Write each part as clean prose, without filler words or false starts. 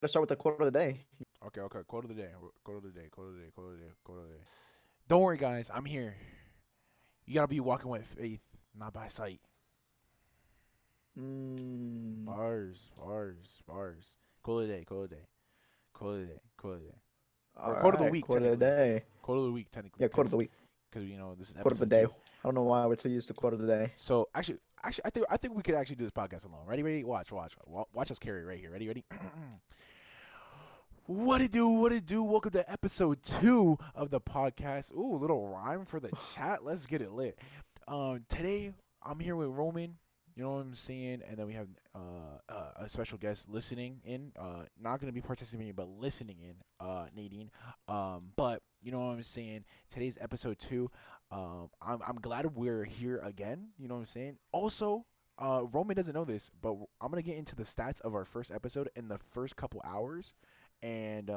Let's start with the quote of the day. Okay. Quote of the day. Quote of the day. Quote of the day. Quote of the day. Quote of the day. Don't worry, guys. I'm here. You gotta be walking with faith, not by sight. Mm, Bars. Quote of the day. Quote of the day. Quote of the day. Quote of the day. Or all quote of the right, week, quote of the technically. day. Quote of the week, technically, Yeah, quote of the because week. this is Quote of the episode day. 2. I don't know why we're too used to quote of the day. So I think we could actually do this podcast alone. Ready? Watch us carry right here. Ready? What it do? What it do? Welcome to episode 2 of the podcast. Ooh, little rhyme for the chat. Let's get it lit. Today I'm here with Roman. You know what I'm saying? And then we have a special guest listening in. Not gonna be participating, but listening in. Nadine. But you know what I'm saying? Today's episode 2. I'm glad we're here again. You know what I'm saying? Also, Roman doesn't know this, but I'm gonna get into the stats of our first episode in the first couple hours, and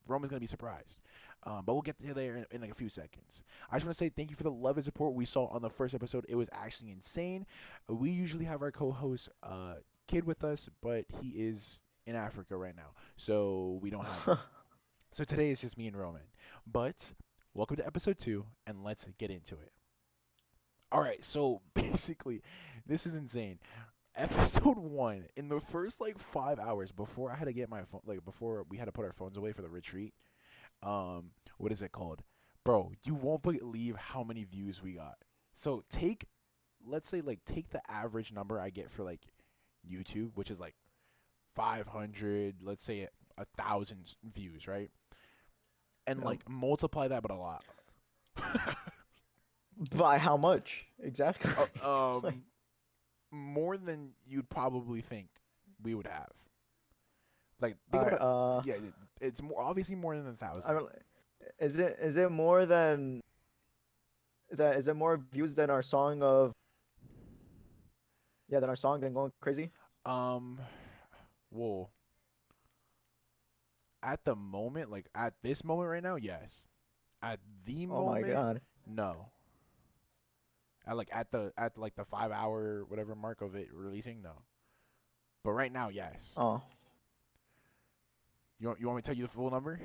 Roman's gonna be surprised. But we'll get to there in like a few seconds. I just want to say thank you for the love and support we saw on the first episode. It was actually insane. We usually have our co-host Kid with us, but he is in Africa right now, so we don't have him. So today it's just me and Roman. But welcome to episode 2, and let's get into it. All right, so basically, this is insane. Episode 1, in the first like 5 hours before I had to get my phone, like before we had to put our phones away for the retreat. What is it called, bro? You won't believe how many views we got. So let's say like take the average number I get for like YouTube, which is like 500, let's say 1,000 views, right? And Yep. like multiply that, but a lot. By how much exactly? Like, um, More than you'd probably think we would have. Like all think right. about yeah, it's more obviously more than 1,000. I don't. Is it more than that? Is it more views than our song of than our song than going crazy? Um, well, at the moment, like at this moment right now, yes. At the Oh my moment, God. no. At like the 5 hour whatever mark of it releasing, no. But right now, yes. Oh You want me to tell you the full number?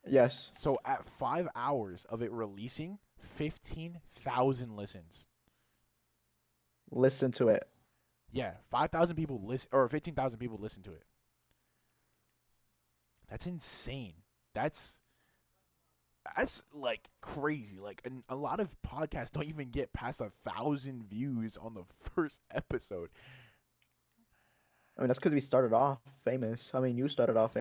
yes. So at 5 hours of it releasing, 15,000 listens. Listen to it. Yeah, 5,000 people listen, or 15,000 people listen to it. That's insane. That's that's like crazy. Like a lot of podcasts don't even get past 1,000 views on the first episode. I mean, that's because we started off famous. I mean, you started off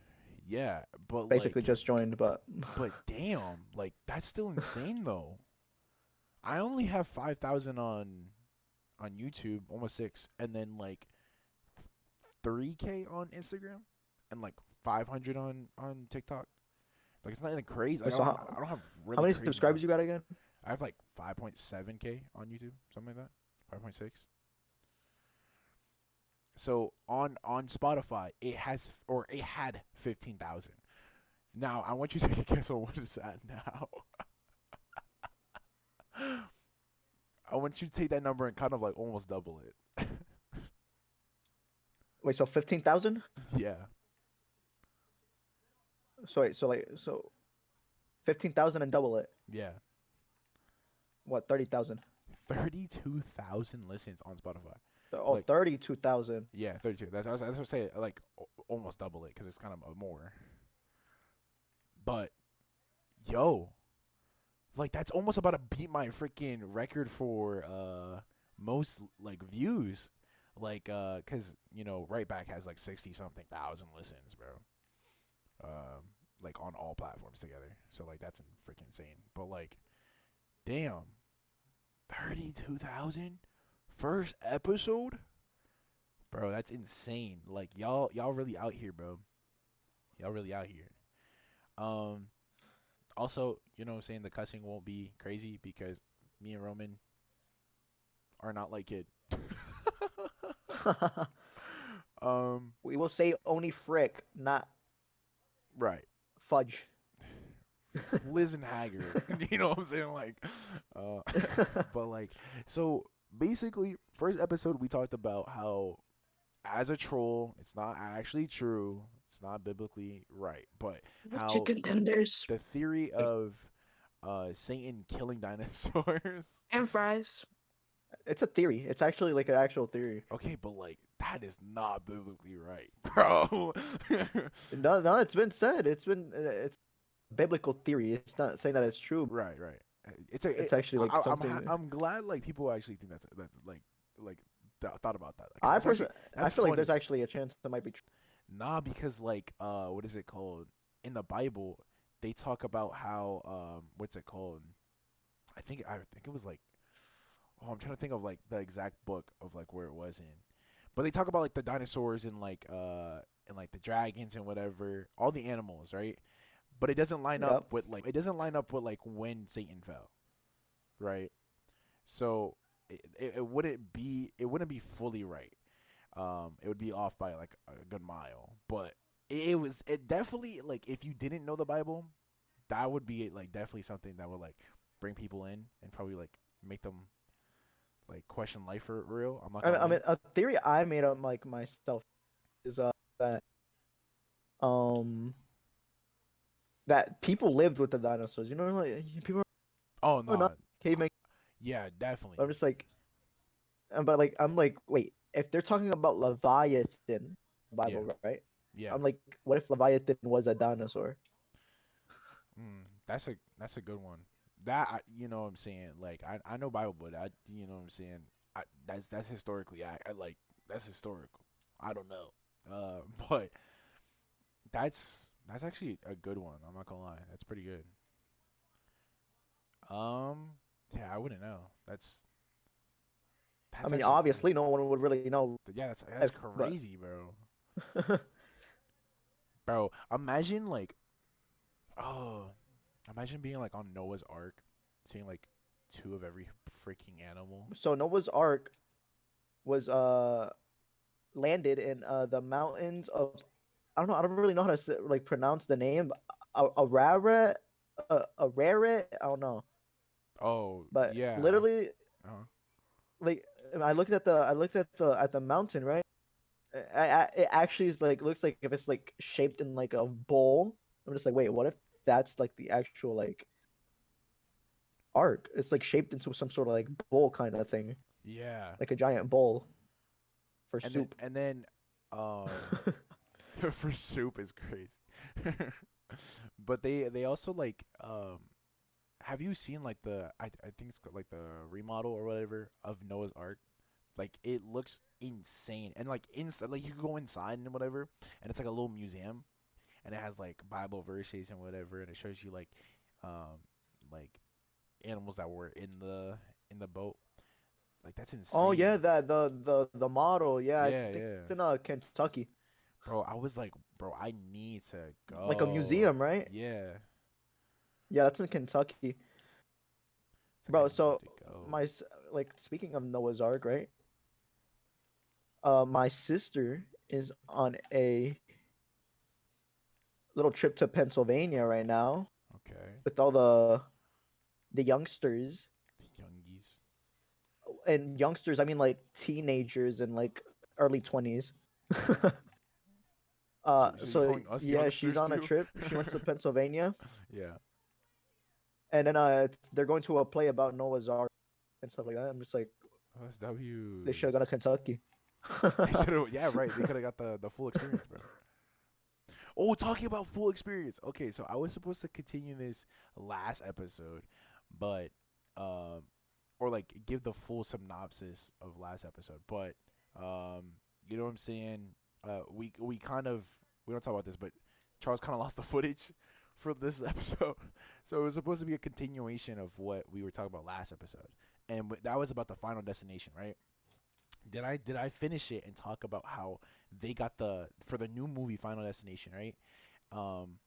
Yeah, but basically like, just joined, but but damn, like that's still insane though. I only have 5,000 on YouTube, almost 6, and then like 3K on Instagram, and like 500 on TikTok. Like it's not even crazy. Like wait, so I don't have how really many crazy subscribers you numbers. got again? I have like 5.7K on YouTube, something like that. 5.6. So on Spotify, it had 15,000. Now I want you to take a guess on what it's at now. I want you to take that number and kind of like almost double it. Wait, so 15,000? Yeah, So wait, so 15,000 and double it. yeah. What, 30,000? 32,000 listens on Spotify. Oh, Like 32,000. yeah, 32. That's what I say. Like almost double it because it's kind of more. But yo, like that's almost about to beat my freaking record for most like views. Like cuz Right Back has like 60 something thousand listens, bro. Like on all platforms together. So like that's freaking insane. But like damn, 32,000 first episode? Bro, that's insane. Like y'all really out here, bro. Y'all really out here. Um Also, you know what I'm saying, the cussing won't be crazy because me and Roman are not like it. um, We will say only frick, not right. fudge. Liz and Haggard. You know what I'm saying? Like, uh, but like, so basically, first episode we talked about how, as a troll, it's not actually true. It's not biblically right. But With how chicken tenders the theory of Satan killing dinosaurs. and fries. It's a theory. It's actually like an actual theory. Okay, but like that is not biblically right, bro. No, no, it's been said. It's biblical theory. It's not saying that it's true. Right, right. It's actually like something. I'm glad like people actually think that's like thought about that. Like, I that's actually, personally, I that's feel like funny. there's actually a chance that might be true. Nah, because like what is it called in the Bible? They talk about how what's it called? I think it was like I'm trying to think of like the exact book of like where it was in, but they talk about like the dinosaurs and like the dragons and whatever, all the animals, right? But it doesn't line up Yep. with like when Satan fell, right? So it wouldn't be fully right. It would be off by like a good mile, but it definitely like if you didn't know the Bible, that would be like definitely something that would like bring people in and probably like make them like question life for real. I'm not gonna I lie. mean, a theory I made up like myself is that um that people lived with the dinosaurs. You know, like people Oh are no, not cavemen. yeah, definitely. I'm just like, but like I'm like, wait, if they're talking about Leviathan, Yeah, Bible, right? yeah. I'm like, what if Leviathan was a dinosaur? That's a good one. You know what I'm saying. Like I know Bible, but I you know what I'm saying. That's historically I like that's historical. I don't know. But that's actually a good one. I'm not gonna lie. That's pretty good. Yeah, I wouldn't know. That's I mean, actually obviously, no one would really know. yeah, that's If, but crazy, bro. Bro, imagine like oh, imagine being like on Noah's Ark, seeing like two of every freaking animal. so Noah's Ark was landed in the mountains of I don't know. I don't really know how to like pronounce the name. Ararat, Ararat. I don't know, Oh but yeah. literally, Uh-huh. like I looked at the mountain, right? It actually is like looks like if it's like shaped in like a bowl. I'm just like, wait, what if that's like the actual like arc? It's like shaped into some sort of like bowl kind of thing, Yeah. like a giant bowl for And then soup. um for soup is crazy. But they also like have you seen like I think it's called, like the remodel or whatever of Noah's Ark? Like it looks insane. And like inside like you can go inside and whatever and it's like a little museum and it has like Bible verses and whatever and it shows you um like animals that were in the boat. Like that's Oh insane. yeah, that the model. Yeah, I Yeah, think yeah. it's in Kentucky, Bro, I was like, bro, I need to like a go. museum, right? Yeah. Yeah, that's in Kentucky, It's like I bro. need So to go. like speaking of Noah's Ark, right? My sister is on a little trip to Pennsylvania right now Okay. with all the youngsters Youngies. and youngsters. I mean like teenagers and like early 20s. So you So calling us yeah, she's youngsters on a too? trip. She went to Pennsylvania, Yeah. and then they're going to a play about Noah's Ark and stuff like that. I'm just like, they should have gone to OSWs. Kentucky. They should have, yeah, right. They could have got the full experience, bro. Oh, talking about full experience. Okay, so I was supposed to continue this last episode, but or like give the full synopsis of last episode, but you know what I'm saying? We kind of we don't talk about this, but Charles kind of lost the footage for this episode, so it was supposed to be a continuation of what we were talking about last episode, and that was about the Final Destination, right? Did I finish it and talk about how they got the for the new movie Final Destination, right? Um,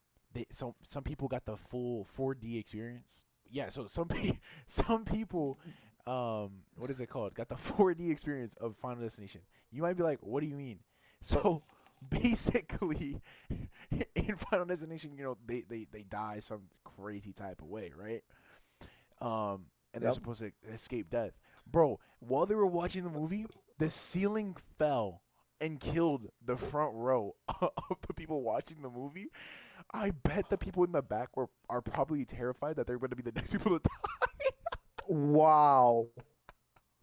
some people got the full 4D experience. Yeah, so some people, what is it called? Got the 4D experience of Final Destination. You might be like, what do you mean? So basically, in Final Destination, you know, they die some crazy type of way, right? And they're Yep. supposed to escape death. Bro, while they were watching the movie, the ceiling fell and killed the front row of the people watching the movie, I bet the people in the back are probably terrified that they're going to be the next people to die. Wow.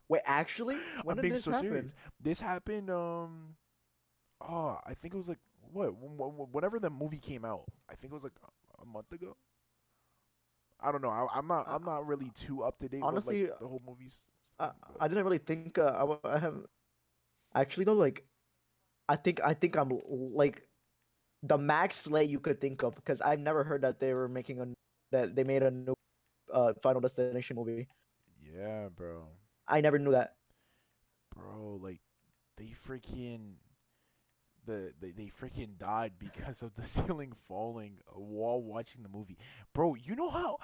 Wait, actually, when I'm did being this so serious. happen? This happened. Oh, I think it was like whenever the movie came out. I think it was like a month ago. I don't know. I'm not. Uh, I'm not really too up to date with like honestly, the whole movies I, thing, but I didn't really think I have actually though. Like, I think I'm like the max slay you could think of because I've never heard that they were making that they made a new Final Destination movie. yeah, bro, I never knew that. bro, like they freaking they freaking died because of the ceiling falling while watching the movie, bro. You know how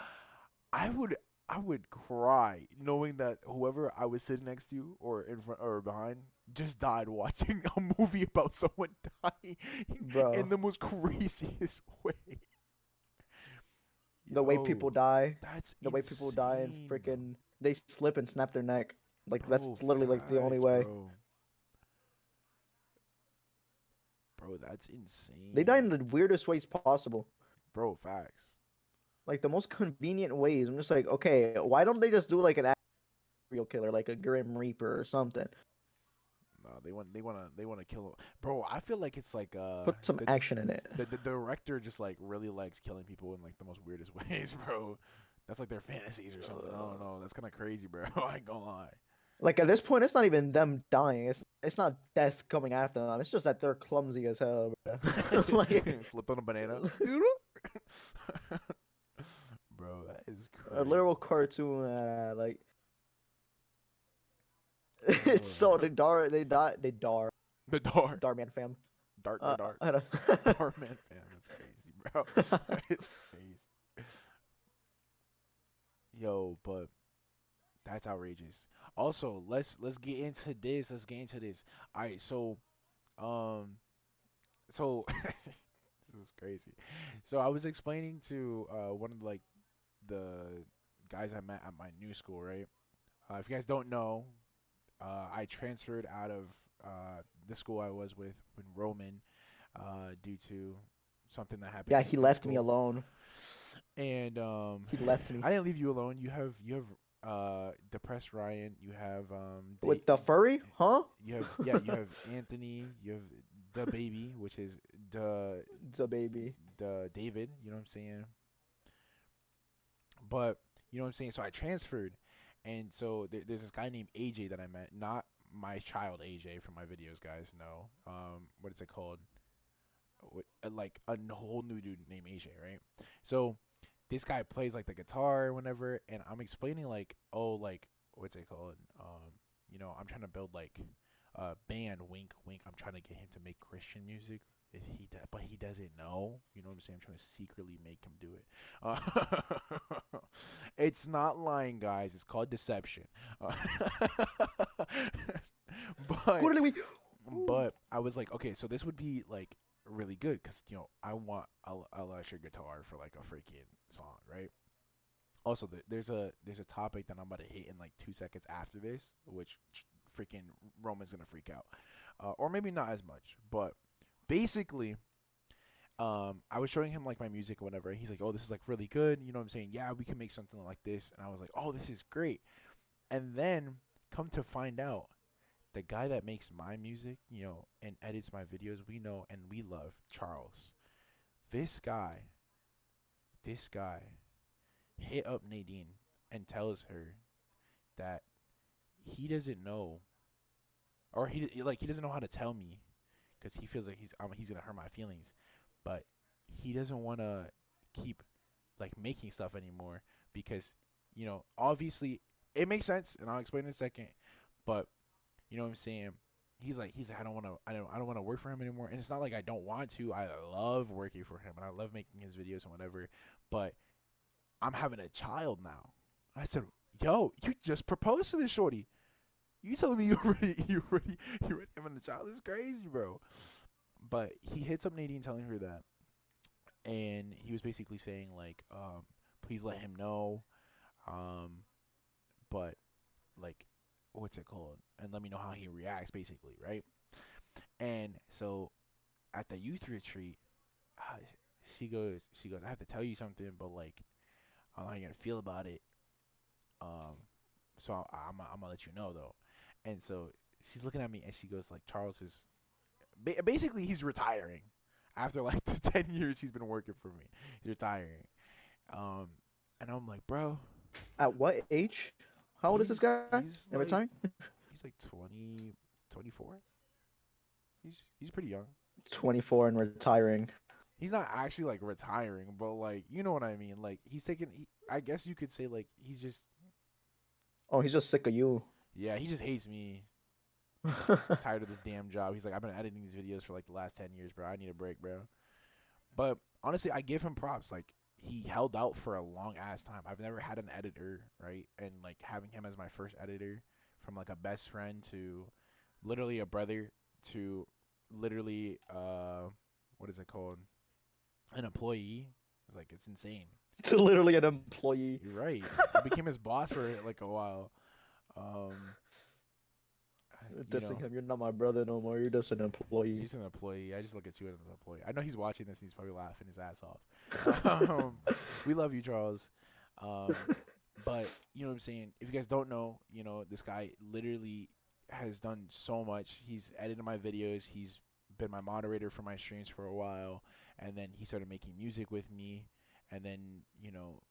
I would I would cry knowing that whoever I was sitting next to or in front or behind just died watching a movie about someone dying in Bro, the most craziest way. the way people Yo, die, that's the way people die and insane, freaking they slip and snap their neck. Like that's bro. literally like the only Facts, way. bro. Bro, that's They die insane, in the weirdest ways possible. bro. Facts. Like the most convenient ways. I'm just like, okay, why don't they just do like an serial killer, like a Grim Reaper or something? No, they want to kill him, bro. I feel like it's like Put some the action in it. the director just like really likes killing people in like the most weirdest ways, bro. That's like their fantasies or something. I don't know. That's kind of crazy, bro. I ain't gonna lie. Like at this point, it's not even them dying. It's not death coming after them. It's just that they're clumsy as hell, bro. Like Slipped on a banana. Bro, that is a crazy. literal cartoon. Like it's Oh. so they die. The dark, Darman fam. the dark, I don't. dark man fan. That's crazy, bro. That is crazy. Yo, but that's outrageous. Also, let's get into this. Let's get into this. All right, um, so this is crazy. So I was explaining to one of like the guys I met at my new school, right? If you guys don't know, I transferred out of the school I was with Roman due to something that happened Yeah, he in left me school. alone. And He left me I didn't leave you alone. You have depressed Ryan. You have with the furry, huh? you have yeah, you have Anthony. You have the baby, which is The baby. the David. You know what I'm saying? But you know what I'm saying. So I transferred, and so there's this guy named AJ that I met. Not my child AJ from my videos, guys. No. What is it called? Like a whole new dude named AJ, right? So this guy plays like the guitar or whatever, and I'm explaining like, oh, like what's it called? I'm trying to build like a band. Wink, wink. I'm trying to get him to make Christian music. But he doesn't know. You know what I'm saying? I'm trying to secretly make him do it. It's not lying, guys. It's called deception. Uh, but What did we? but I was like, okay, so this would be like really good because I want a electric guitar for like a freaking song, right? Also, there's a topic that I'm about to hit in like 2 seconds after this, which freaking Roman's gonna freak out, or maybe not as much, but basically, I was showing him like my music or whatever, and he's like, "Oh, this is like really good." You know what I'm saying? Yeah, we can make something like this, and I was like, "Oh, this is great." And then come to find out, the guy that makes my music, and edits my videos, we know and we love Charles. This guy, this guy hit up Nadine and tells her that he doesn't know, or he doesn't know how to tell me, because he feels like he's gonna hurt my feelings, but he doesn't want to keep like making stuff anymore because obviously it makes sense, and I'll explain in a second, but you know what I'm saying. He's like I don't want to work for him anymore, and it's not like I don't want to. I love working for him, and I love making his videos and whatever. But I'm having a child now. I said, "Yo, you just proposed to this shorty. You telling me you already having a child? It's crazy, bro." But he hits up Nadine, telling her that, and he was basically saying like, please let him know, um, but like, what's it called? And let me know how he reacts, basically, right? And so at the youth retreat, uh, she goes, I have to tell you something, but like, I don't know how you're gonna feel about it. Um, so I'm gonna let you know though. And so she's looking at me and she goes like, Charles is basically he's retiring after like the 10 years he's been working for me. He's retiring. Um, and I'm like, bro, At what age? How old is this he's guy? he's Every like time? he's like 20, 24. He's pretty young. 24 and retiring. He's not actually like retiring, but like you know what I mean. Like he's taking. I guess you could say like he's just Oh, he's just sick of you. yeah. He just hates me. Tired of this damn job. He's like, I've been editing these videos for like the last 10 years, bro. I need a break, bro. But honestly, I give him props. Like he held out for a long ass time. I've never had an editor, right? And like having him as my first editor, from like a best friend to literally a brother to literally what is it called? An employee. It's like it's insane. To literally an employee. You're right. I became his boss for like a while. Um, you Dissing know, him. You're not my brother no more. You're just an employee. he's an employee. I just look at you as an employee. I know he's watching this and he's probably laughing his ass off. We love you, Charles. Um, but you know what I'm saying? If you guys don't know, you know, this guy literally has done so much. He's edited my videos. He's been my moderator for my streams for a while. And then he started making music with me. And then, you know,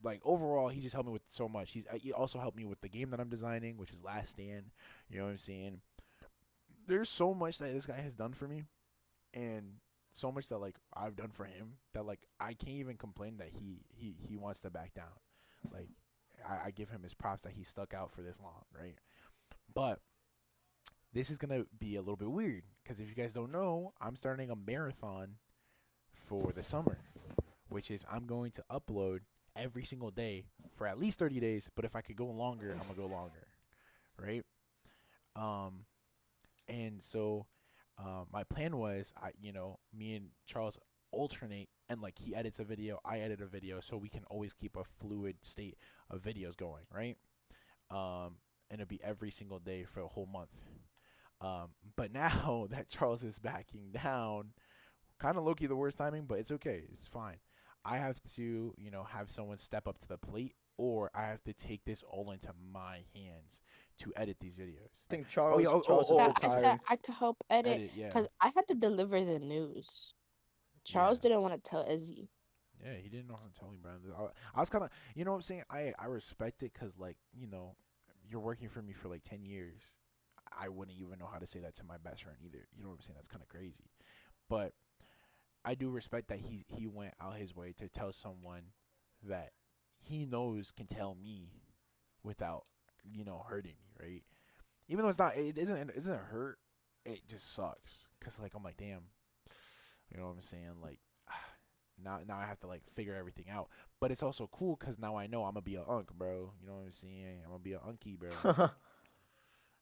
like overall, he just helped me with so much. He also helped me with the game that I'm designing, which is Last Stand. You know what I'm saying? There's so much that this guy has done for me, and so much that like I've done for him that like I can't even complain that he wants to back down. Like I give him his props that he stuck out for this long, right? But this is gonna be a little bit weird because if you guys don't know, I'm starting a marathon for the summer, which is I'm going to upload every single day for at least 30 days. But if I could go longer, I'm gonna go longer, right? Um, and so my plan was, me and Charles alternate, and like he edits a video, I edit a video, so we can always keep a fluid state of videos going, right? And it'll be every single day for a whole month. But now that Charles is backing down, kind of low key the worst timing, but it's okay. It's fine. I have to, have someone step up to the plate, or I have to take this all into my hands to edit these videos. I think Oh yeah, Charles is oh, I said retiring. I could help edit edit, yeah, because I had to deliver the news. yeah, Charles didn't want to tell Izzy. yeah. He didn't know how to tell me, bro. I was kind of, you know what I'm saying. I respect it because like you're working for me for like 10 years. I wouldn't even know how to say that to my best friend either. You know what I'm saying? That's kind of crazy, but I do respect that he went out his way to tell someone that he knows can tell me without hurting me, right? Even though it doesn't hurt, it just sucks because like I'm like damn, you know what I'm saying? Like now I have to like figure everything out, but it's also cool because now I know I'm gonna be an unk, bro. You know what I'm saying? I'm gonna be an unky, bro.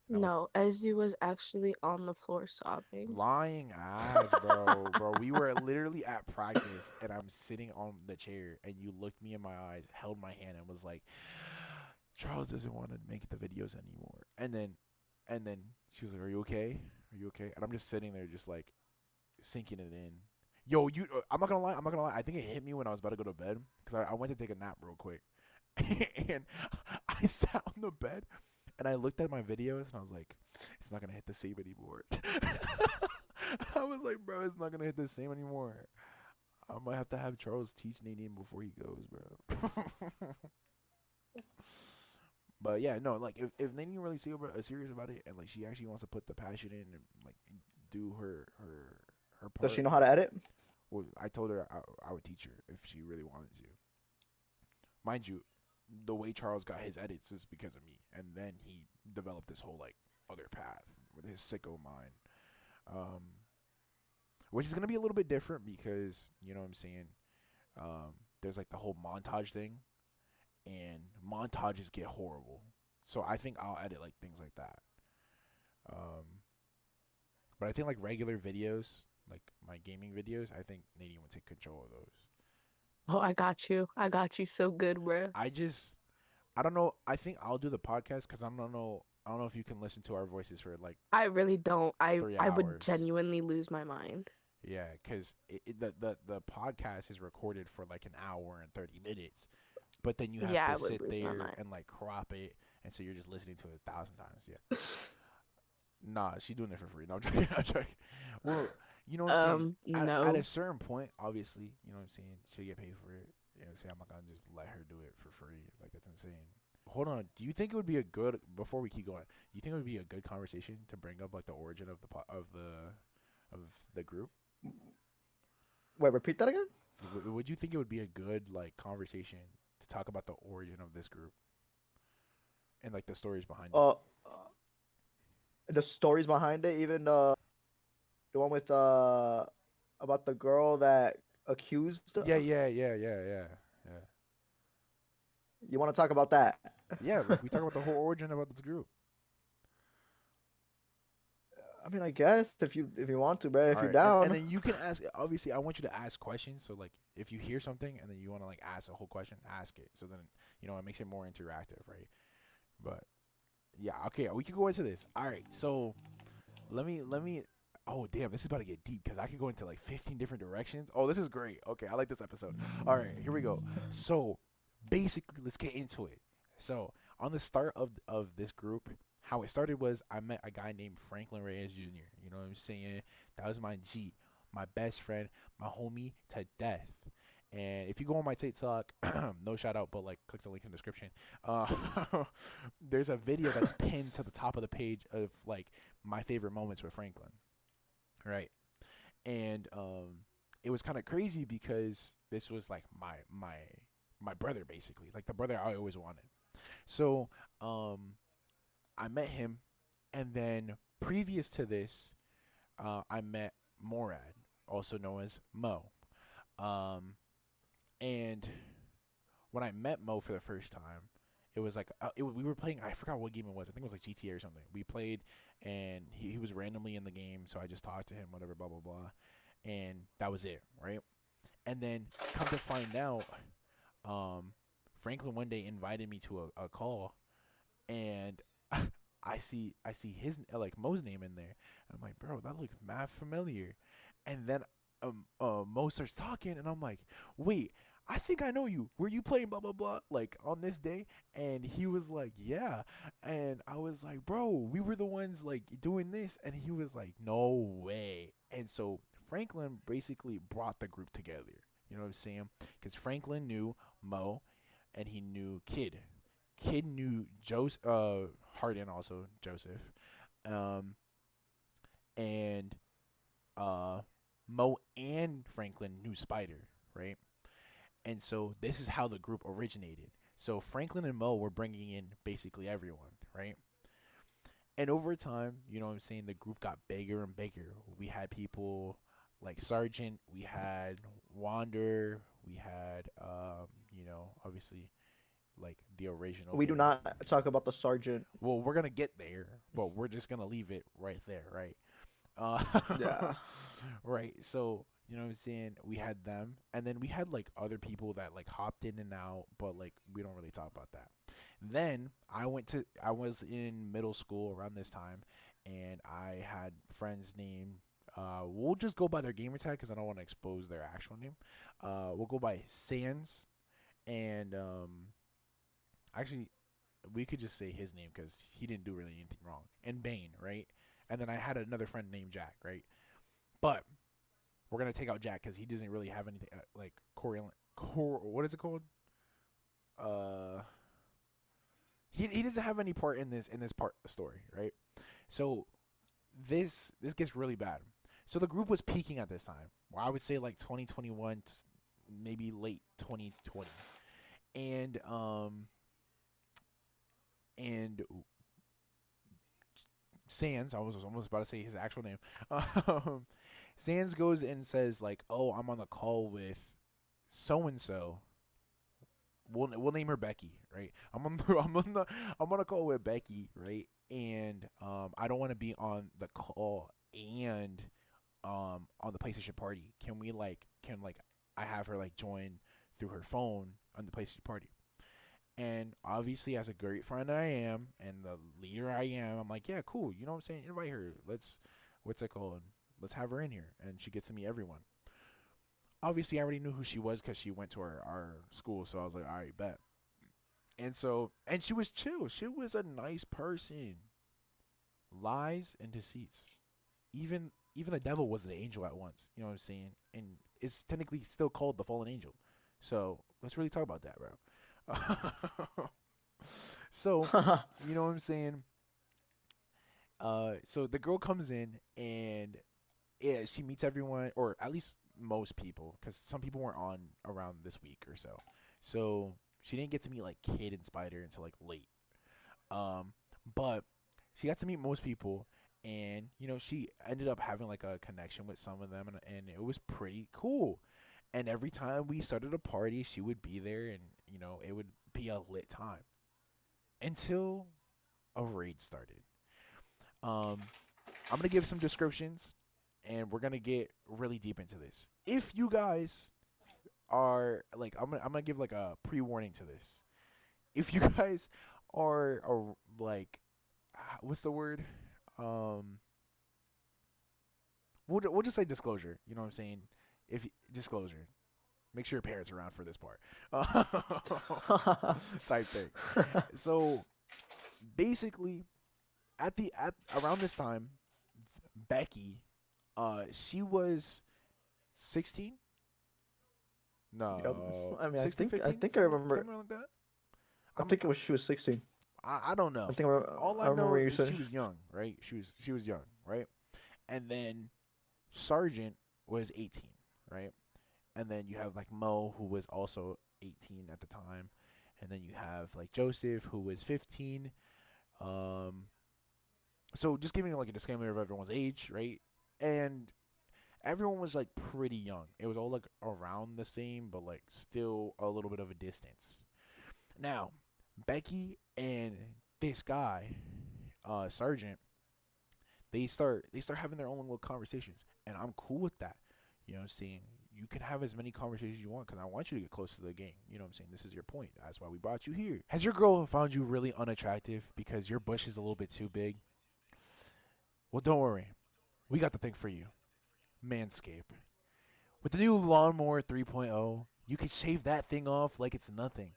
No, Izzy was actually on the floor sobbing. Lying ass, bro. Bro, we were literally at practice, and I'm sitting on the chair, and you looked me in my eyes, held my hand, and was like, Charles doesn't want to make the videos anymore. And then she was like, "Are you okay? Are you okay?" And I'm just sitting there, just like sinking it in. Yo, I'm not gonna lie. I'm not gonna lie. I think it hit me when I was about to go to bed because I went to take a nap real quick, and I sat on the bed and I looked at my videos and I was like, "It's not gonna hit the same anymore." I was like, "Bro, it's not gonna hit the same anymore." I might have to have Charles teach Nadine before he goes, bro. But yeah, no, like if Nadine really serious about it and like she actually wants to put the passion in and like do her part. Does she know how to edit? Well, I told her I would teach her if she really wanted to. Mind you, the way Charles got his edits is because of me, and then he developed this whole like other path with his sicko mind, which is gonna be a little bit different because you know what I'm saying. There's like the whole montage thing, and montages get horrible. So I think I'll edit like things like that. But I think like regular videos, like my gaming videos, I think Nadine would take control of those. Oh, I got you. I got you so good, bro. I don't know. I think I'll do the podcast because I don't know I don't know if you can listen to our voices for like I really don't. I 3 hours. would genuinely lose my mind. Yeah, because the podcast is recorded for like an hour and 30 minutes, but then you have Yeah, to I would sit lose my there mind. and like crop it, and so you're just listening to it 1,000 times. Yeah, nah, she's doing it for free. No, I'm joking. I'm joking. Well, you know what I'm saying. At a No. certain point, obviously, you know what I'm saying. She'll get paid for it. You know what I'm saying. I'm not gonna just let her do it for free. Like that's insane. Hold on. Do you think it would be a good before we keep going? Do you think it would be a good conversation to bring up like the origin of the group? Wait, repeat that again. Would you think it would be a good like conversation to talk about the origin of this group and like the stories behind it? Uh, the stories behind it, even the one with about the girl that accused. Yeah, yeah, yeah, yeah, yeah, yeah. You want to talk about that? Yeah, like we talk about the whole origin about this group. I mean, I guess if you want to, bro, if All you're right, and down. then you can ask. Obviously, I want you to ask questions. So like, if you hear something and then you want to like ask a whole question, ask it. So then it makes it more interactive, right? But yeah, okay, we can go into this. All right, so let me. Oh damn, this is about to get deep because I could go into like 15 different directions. Oh, this is great. Okay, I like this episode. All right, here we go. So basically, let's get into it. So on the start of this group, how it started was I met a guy named Franklin Reyes Jr. You know what I'm saying? That was my G, my best friend, my homie to death. And if you go on my TikTok, no shout out, but like click the link in the description. Uh, there's a video that's pinned to the top of the page of like my favorite moments with Franklin, right? And it was kind of crazy because this was like my brother basically, like the brother I always wanted. So I met him, and then previous to this, I met Morad, also known as Mo. Um, and when I met Mo for the first time, it was like we were playing. I forgot what game it was. I think it was like GTA or something. We played, and he was randomly in the game, so I just talked to him, whatever, blah blah blah, and that was it, right? And then come to find out, um, Franklin one day invited me to a call, and I see his like Mo's name in there. I'm like, bro, that looks mad familiar. And then Mo starts talking, and I'm like, wait, I think I know you. Were you playing blah blah blah like on this day? And he was like, yeah. And I was like, bro, we were the ones like doing this. And he was like, no way. And so Franklin basically brought the group together. You know what I'm saying? Because Franklin knew Mo, and he knew Kid. Kid knew Joseph, Harden also Joseph, um, and Mo and Franklin knew Spider, right? And so this is how the group originated. So Franklin and Mo were bringing in basically everyone, right? And over time, you know what I'm saying, the group got bigger and bigger. We had people like Sergeant, we had Wander, we had obviously like the original We do gang. not talk about the sergeant. Well, we're gonna get there, but we're just gonna leave it right there, right? Yeah. Right. So you know what I'm saying? We had them, and then we had like other people that like hopped in and out, but like we don't really talk about that. Then I was in middle school around this time, and I had friends named. We'll just go by their gamer tag because I don't want to expose their actual name. We'll go by Sans, and actually we could just say his name because he didn't do really anything wrong. And Bane, right? And then I had another friend named Jack, right? But we're gonna take out Jack because he doesn't really have anything like what is it called? Uh, he doesn't have any part in this part of the story, right? So this gets really bad. So the group was peaking at this time. Well, I would say like 2021, maybe late 2020, and and Sans, I was almost about to say his actual name. Sans goes and says like, "Oh, I'm on the call with so and so. We'll name her Becky, right? I'm on a call with Becky, right? And I don't want to be on the call and on the PlayStation party. Can I have her like join through her phone on the PlayStation party?" And obviously, as a great friend I am and the leader I am, I'm like, yeah, cool. You know what I'm saying? Invite her. What's it called? Let's have her in here. And she gets to meet everyone. Obviously, I already knew who she was because she went to our school. So I was like, all right, bet. And she was chill. She was a nice person. Lies and deceits. Even the devil was the angel at once. You know what I'm saying? And it's technically still called the fallen angel. So let's really talk about that, bro. So, you know what I'm saying? So the girl comes in and yeah, she meets everyone, or at least most people, because some people weren't on around this week or so. So she didn't get to meet like Kid and Spider until like late. Um, but she got to meet most people, and she ended up having like a connection with some of them, and it was pretty cool. And every time we started a party, she would be there, and it would be a lit time until a raid started. Um, I'm gonna give some descriptions, and we're gonna get really deep into this. If you guys are like, I'm gonna give like a pre-warning to this. If you guys are like, what's the word? Um, we'll just say disclosure. You know what I'm saying? If disclosure, make sure your parents are around for this part. Type thing. So basically, at around this time, Becky, she was 16. Yep. No, I mean, 16, I 15, think I remember. something like that. I I'm think it was she was 16. I don't know. All I I know remember you is said. she was young, right? She was young, right? And then Sergeant was 18, right? And then you have like Mo, who was also 18 at the time, and then you have like Joseph, who was 15. Um, so just giving like a disclaimer of everyone's age, right? And everyone was like pretty young. It was all like around the same, but like still a little bit of a distance. Now, Becky and this guy, Sergeant, they start having their own little conversations, and I'm cool with that. You know what I'm saying? You can have as many conversations you want because I want you to get close to the game. You know what I'm saying? This is your point. That's why we brought you here. Has your girl found you really unattractive because your bush is a little bit too big? Well, don't worry. We got the thing for you. Manscaped. With the new Lawnmower 3.0, you can shave that thing off like it's nothing.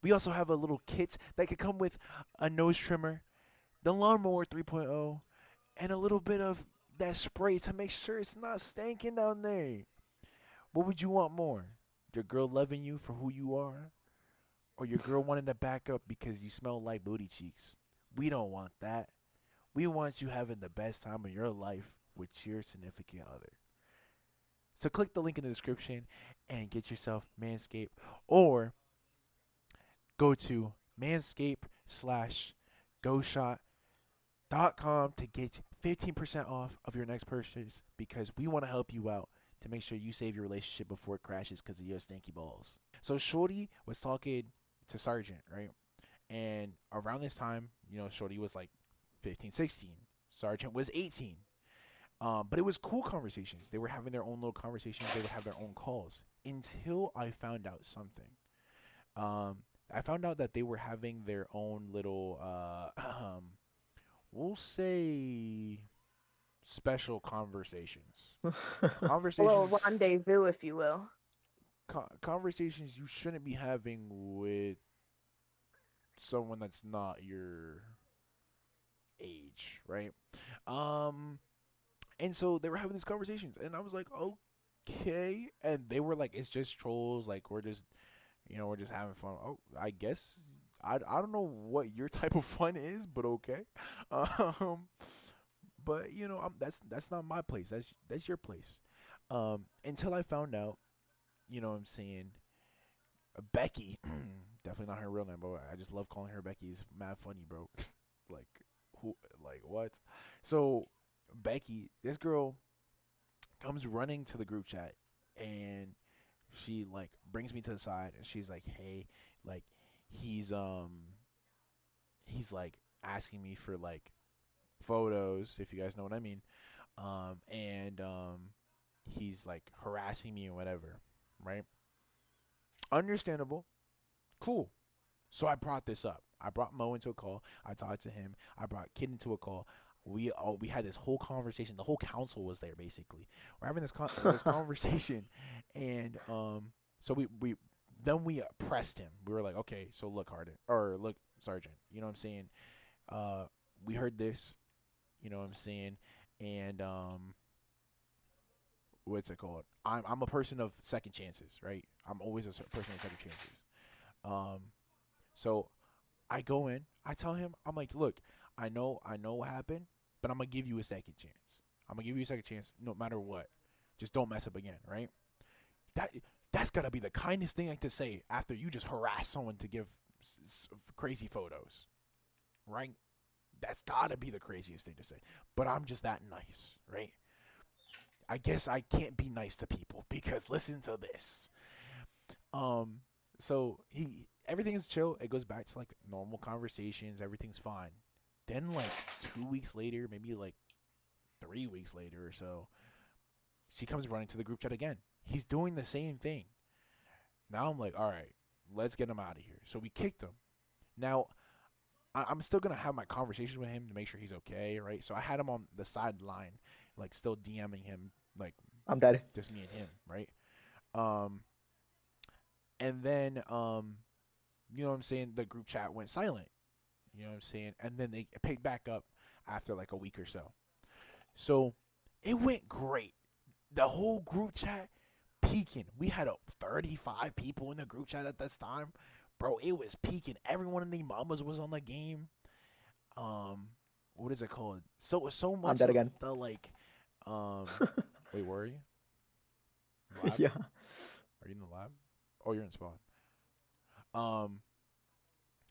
We also have a little kit that could come with a nose trimmer, the Lawnmower 3.0, and a little bit of that spray to make sure it's not stinking down there. What would you want more? Your girl loving you for who you are? Or your girl wanting to back up because you smell like booty cheeks? We don't want that. We want you having the best time of your life with your significant other. So click the link in the description and get yourself Manscaped, or go to manscaped/GoShot.com to get 15% off of your next purchase because we want to help you out to make sure you save your relationship before it crashes because of your stinky balls. So Shorty was talking to Sergeant, right? And around this time, Shorty was like 15, 16. Sergeant was 18. But it was cool conversations. They were having their own little conversations. They would have their own calls until I found out something. I found out that they were having their own little, we'll say, special conversations. A Conversations, little rendezvous, if you will. conversations you shouldn't be having with someone that's not your age, right? Um, and so they were having these conversations, and I was like, okay. And they were like, it's just trolls. Like we're just having fun. Oh, I guess I don't know what your type of fun is, but okay. Um, but that's not my place. That's your place. Until I found out, what I'm saying, Becky, definitely not her real name, but I just love calling her Becky. It's mad funny, bro. like who? Like what? So Becky, this girl comes running to the group chat, and she like brings me to the side, and she's like, hey, like he's he's like asking me for like photos, if you guys know what I mean. And he's like harassing me or whatever, right? Understandable. Cool. So I brought this up. I brought Mo into a call. I talked to him. I brought Kid into a call. We had this whole conversation. The whole council was there basically. We're having this conversation, and so we pressed him. We were like, okay, so look, Harden, or look, Sergeant. You know what I'm saying? We heard this. You know what I'm saying? And what's it called? I'm a person of second chances, right? I'm always a person of second chances. Um, so I go in, I tell him, I'm like, look, I know what happened, but I'm gonna give you a second chance. I'm gonna give you a second chance, no matter what. Just don't mess up again, right? That that's gotta be the kindest thing to say after you just harass someone to give crazy photos, right? That's gotta be the craziest thing to say. But I'm just that nice, right? I guess I can't be nice to people because listen to this. Um, so everything is chill. It goes back to like normal conversations. Everything's fine. Then like 2 weeks later, maybe like 3 weeks later or so, she comes running to the group chat again. He's doing the same thing. Now I'm like, all right, let's get him out of here. So we kicked him. Now I'm still gonna have my conversation with him to make sure he's okay, right? So I had him on the sideline, like still DMing him, like I'm dead. just me and him, right? Um, and then you know what I'm saying? The group chat went silent. You know what I'm saying? And then they picked back up after like a week or so. So it went great. The whole group chat peaking. We had 35 people in the group chat at this time. Bro, it was peaking. Everyone in their mamas was on the game. What is it called? So much I'm dead again. the like wait, where are you? Lab? Yeah. Are you in the lab? Oh, you're in spawn.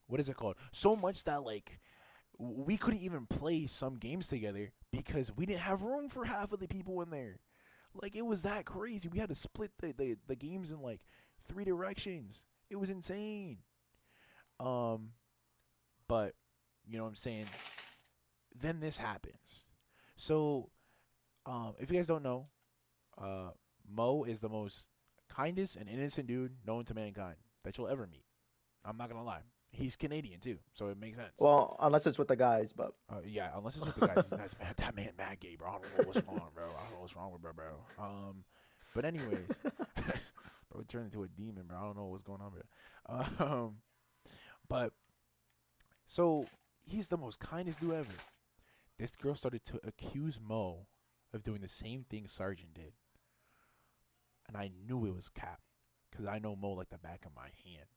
What is it called? So much that like we couldn't even play some games together because we didn't have room for half of the people in there. Like it was that crazy. We had to split the games in like 3 directions. It was insane. But you know what I'm saying? Then this happens. So, if you guys don't know, Mo is the most kindest and innocent dude known to mankind that you'll ever meet. I'm not gonna lie. He's Canadian too, so it makes sense. Well, unless it's with the guys, but Yeah, unless it's with the guys, that man mad gay, bro. I don't know what's wrong, bro. I don't know what's wrong with bro. But anyways, bro, he turned into a demon, bro. I don't know what's going on, bro. But so he's the most kindest dude ever. This girl started to accuse Mo of doing the same thing Sergeant did, and I knew it was cap, cause I know Mo like the back of my hand.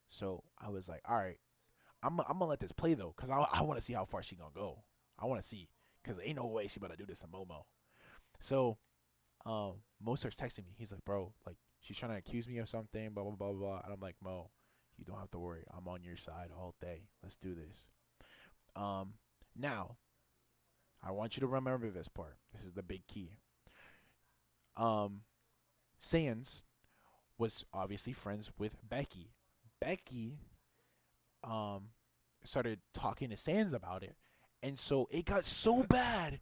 So I was like, all right, I'm gonna let this play though, cause I want to see how far she gonna go. I want to see, cause ain't no way she about to do this to Momo. So, Mo starts texting me. He's like, bro, like she's trying to accuse me of something, blah blah blah blah. And I'm like, Mo, you don't have to worry. I'm on your side all day. Let's do this. Now, I want you to remember this part. This is the big key. Sans was obviously friends with Becky. Becky started talking to Sans about it, and so it got so bad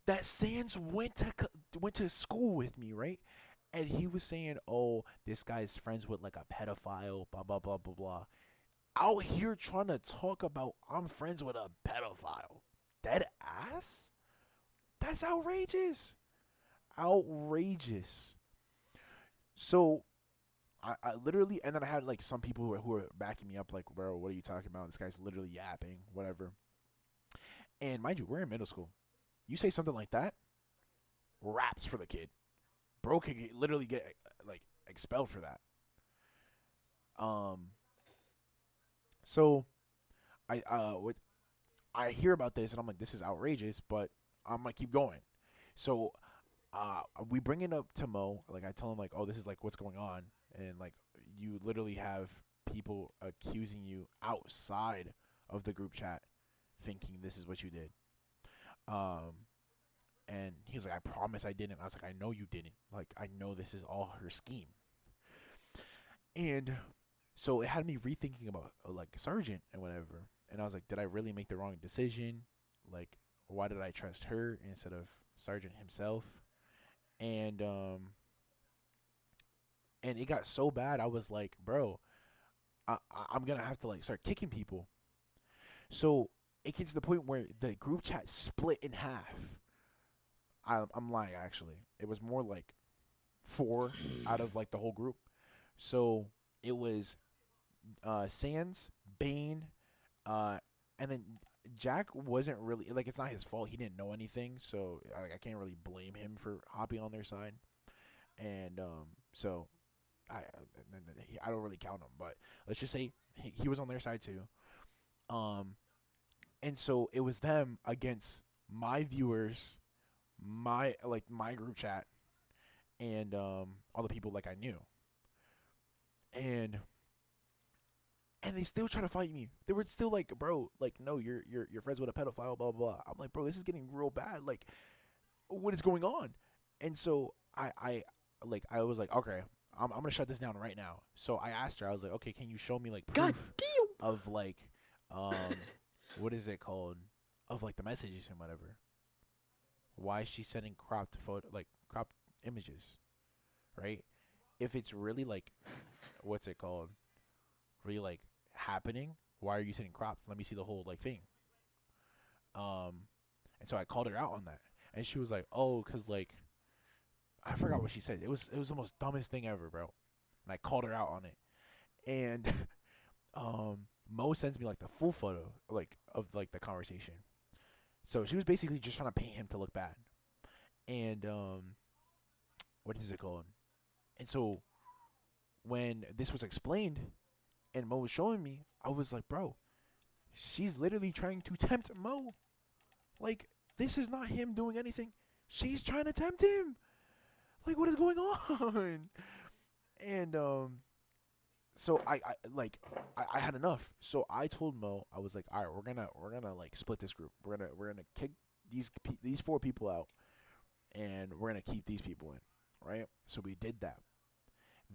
that Sans went to school with me, right? And he was saying, "Oh, this guy's friends with like a pedophile, blah blah blah blah blah." Out here trying to talk about I'm friends with a pedophile. Dead ass? That's outrageous. Outrageous. So I literally, and then I had like some people who were backing me up, like, bro, what are you talking about? This guy's literally yapping, whatever. And mind you, we're in middle school. You say something like that, raps for the kid. Bro could literally get like expelled for that. So I hear about this and I'm like, this is outrageous, but I'm gonna keep going. So we bring it up to Mo. Like I tell him like, oh, this is like what's going on, and like you literally have people accusing you outside of the group chat, thinking this is what you did. And he's like, I promise I didn't. I was like, I know you didn't. Like I know this is all her scheme. And so it had me rethinking about like Sergeant and whatever. And I was like, did I really make the wrong decision? Like, why did I trust her instead of Sergeant himself? And it got so bad. I was like, bro, I'm gonna have to like start kicking people. So it gets to the point where the group chat split in half. I'm lying, actually. It was more like 4 out of like the whole group. So it was Sans, Bane, uh, and then Jack wasn't really like, it's not his fault. He didn't know anything, so I can't really blame him for hopping on their side. And so I I don't really count him, but let's just say he was on their side too. Um, and so it was them against my viewers, my group chat, and all the people like I knew. And they still try to fight me. They were still like, bro, like, no, you're friends with a pedophile, blah blah blah. I'm like, bro, this is getting real bad. Like, what is going on? And so I was like, okay, I'm gonna shut this down right now. So I asked her, I was like, okay, can you show me like God proof damn. of like um what is it called, of like the messages and whatever? Why is she sending cropped images, right? If it's really like, what's it called, really like happening, why are you sending cropped? Let me see the whole like thing. Um, and so I called her out on that, and she was like, "Oh, cause like I forgot what she said. It was the most dumbest thing ever, bro." And I called her out on it, and Mo sends me like the full photo like of like the conversation. So she was basically just trying to paint him to look bad, and what is it called? And so when this was explained and Mo was showing me, I was like, bro, she's literally trying to tempt Mo. Like, this is not him doing anything. She's trying to tempt him. Like, what is going on? And so I had enough. So I told Mo, I was like, all right, we're gonna like split this group. We're gonna kick these 4 people out, and we're gonna keep these people in, right? So we did that.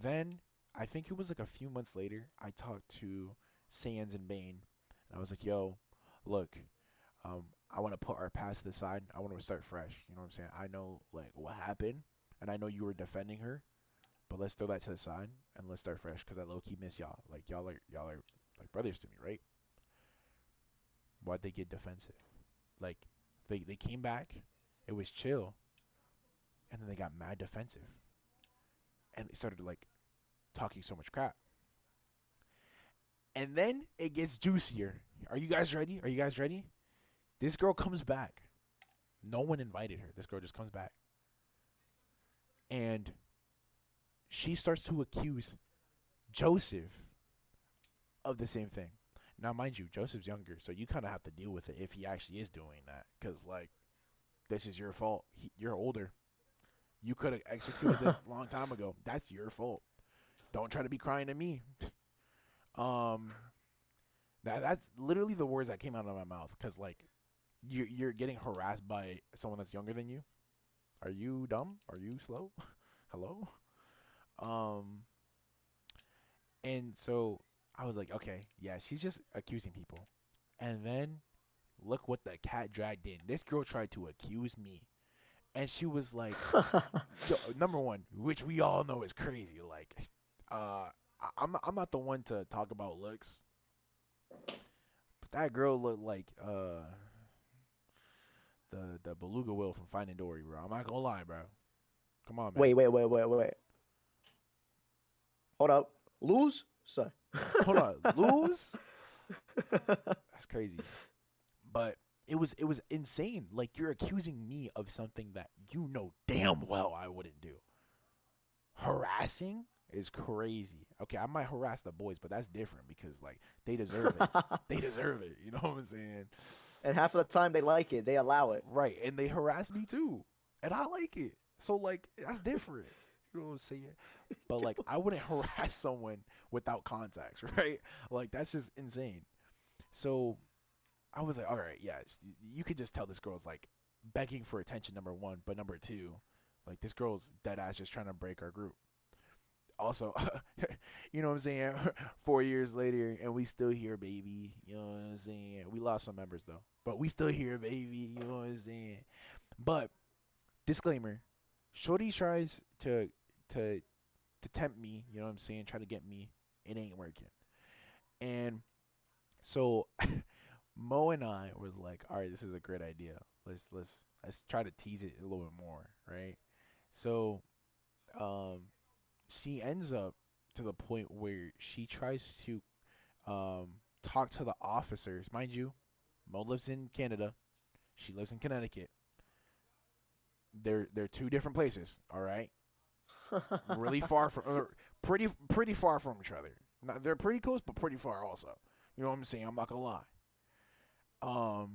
Then I think it was like a few months later, I talked to Sans and Bane, and I was like, yo, look, I want to put our past to the side. I want to start fresh. You know what I'm saying? I know like what happened, and I know you were defending her, but let's throw that to the side and let's start fresh because I low key miss y'all. Like y'all are like brothers to me, right? Why'd they get defensive? Like they came back, it was chill, and then they got mad defensive, and they started like talking so much crap. And then it gets juicier. Are you guys ready? Are you guys ready? This girl comes back. No one invited her. This girl just comes back. And she starts to accuse Joseph of the same thing. Now, mind you, Joseph's younger, so you kind of have to deal with it if he actually is doing that. Because, like, this is your fault. You're older. You could have executed this a long time ago. That's your fault. Don't try to be crying at me. That's literally the words that came out of my mouth. Because, like, you're getting harassed by someone that's younger than you. Are you dumb? Are you slow? Hello? And so I was like, okay, yeah, she's just accusing people. And then look what the cat dragged in. This girl tried to accuse me. And she was like, yo, number one, which we all know is crazy. Like, I'm not the one to talk about looks. But that girl looked like the beluga whale from Finding Dory, bro. I'm not gonna lie, bro. Come on, man. Wait. Hold up. Lose? Sorry. Hold on, lose? That's crazy. But it was insane. Like, you're accusing me of something that you know damn well I wouldn't do. Harassing is crazy. Okay, I might harass the boys, but that's different because like they deserve it. They deserve it. You know what I'm saying? And half of the time they like it. They allow it. Right, and they harass me too, and I like it. So like that's different. You know what I'm saying? But like I wouldn't harass someone without contacts, right? Like that's just insane. So I was like, all right, yeah, you could just tell this girl's like begging for attention, number one, but number two, like this girl's dead ass just trying to break our group. Also, you know what I'm saying? 4 years later, and we still here, baby. You know what I'm saying? We lost some members though, but we still here, baby. You know what I'm saying? But disclaimer: Shorty tries to tempt me. You know what I'm saying? Try to get me. It ain't working. And so Mo and I was like, all right, this is a great idea. Let's try to tease it a little bit more, right? So um she ends up to the point where she tries to talk to the officers. Mind you, Mo lives in Canada. She lives in Connecticut. They're two different places, all right? Really far from pretty far from each other. Not, they're pretty close but pretty far also. You know what I'm saying? I'm not going to lie.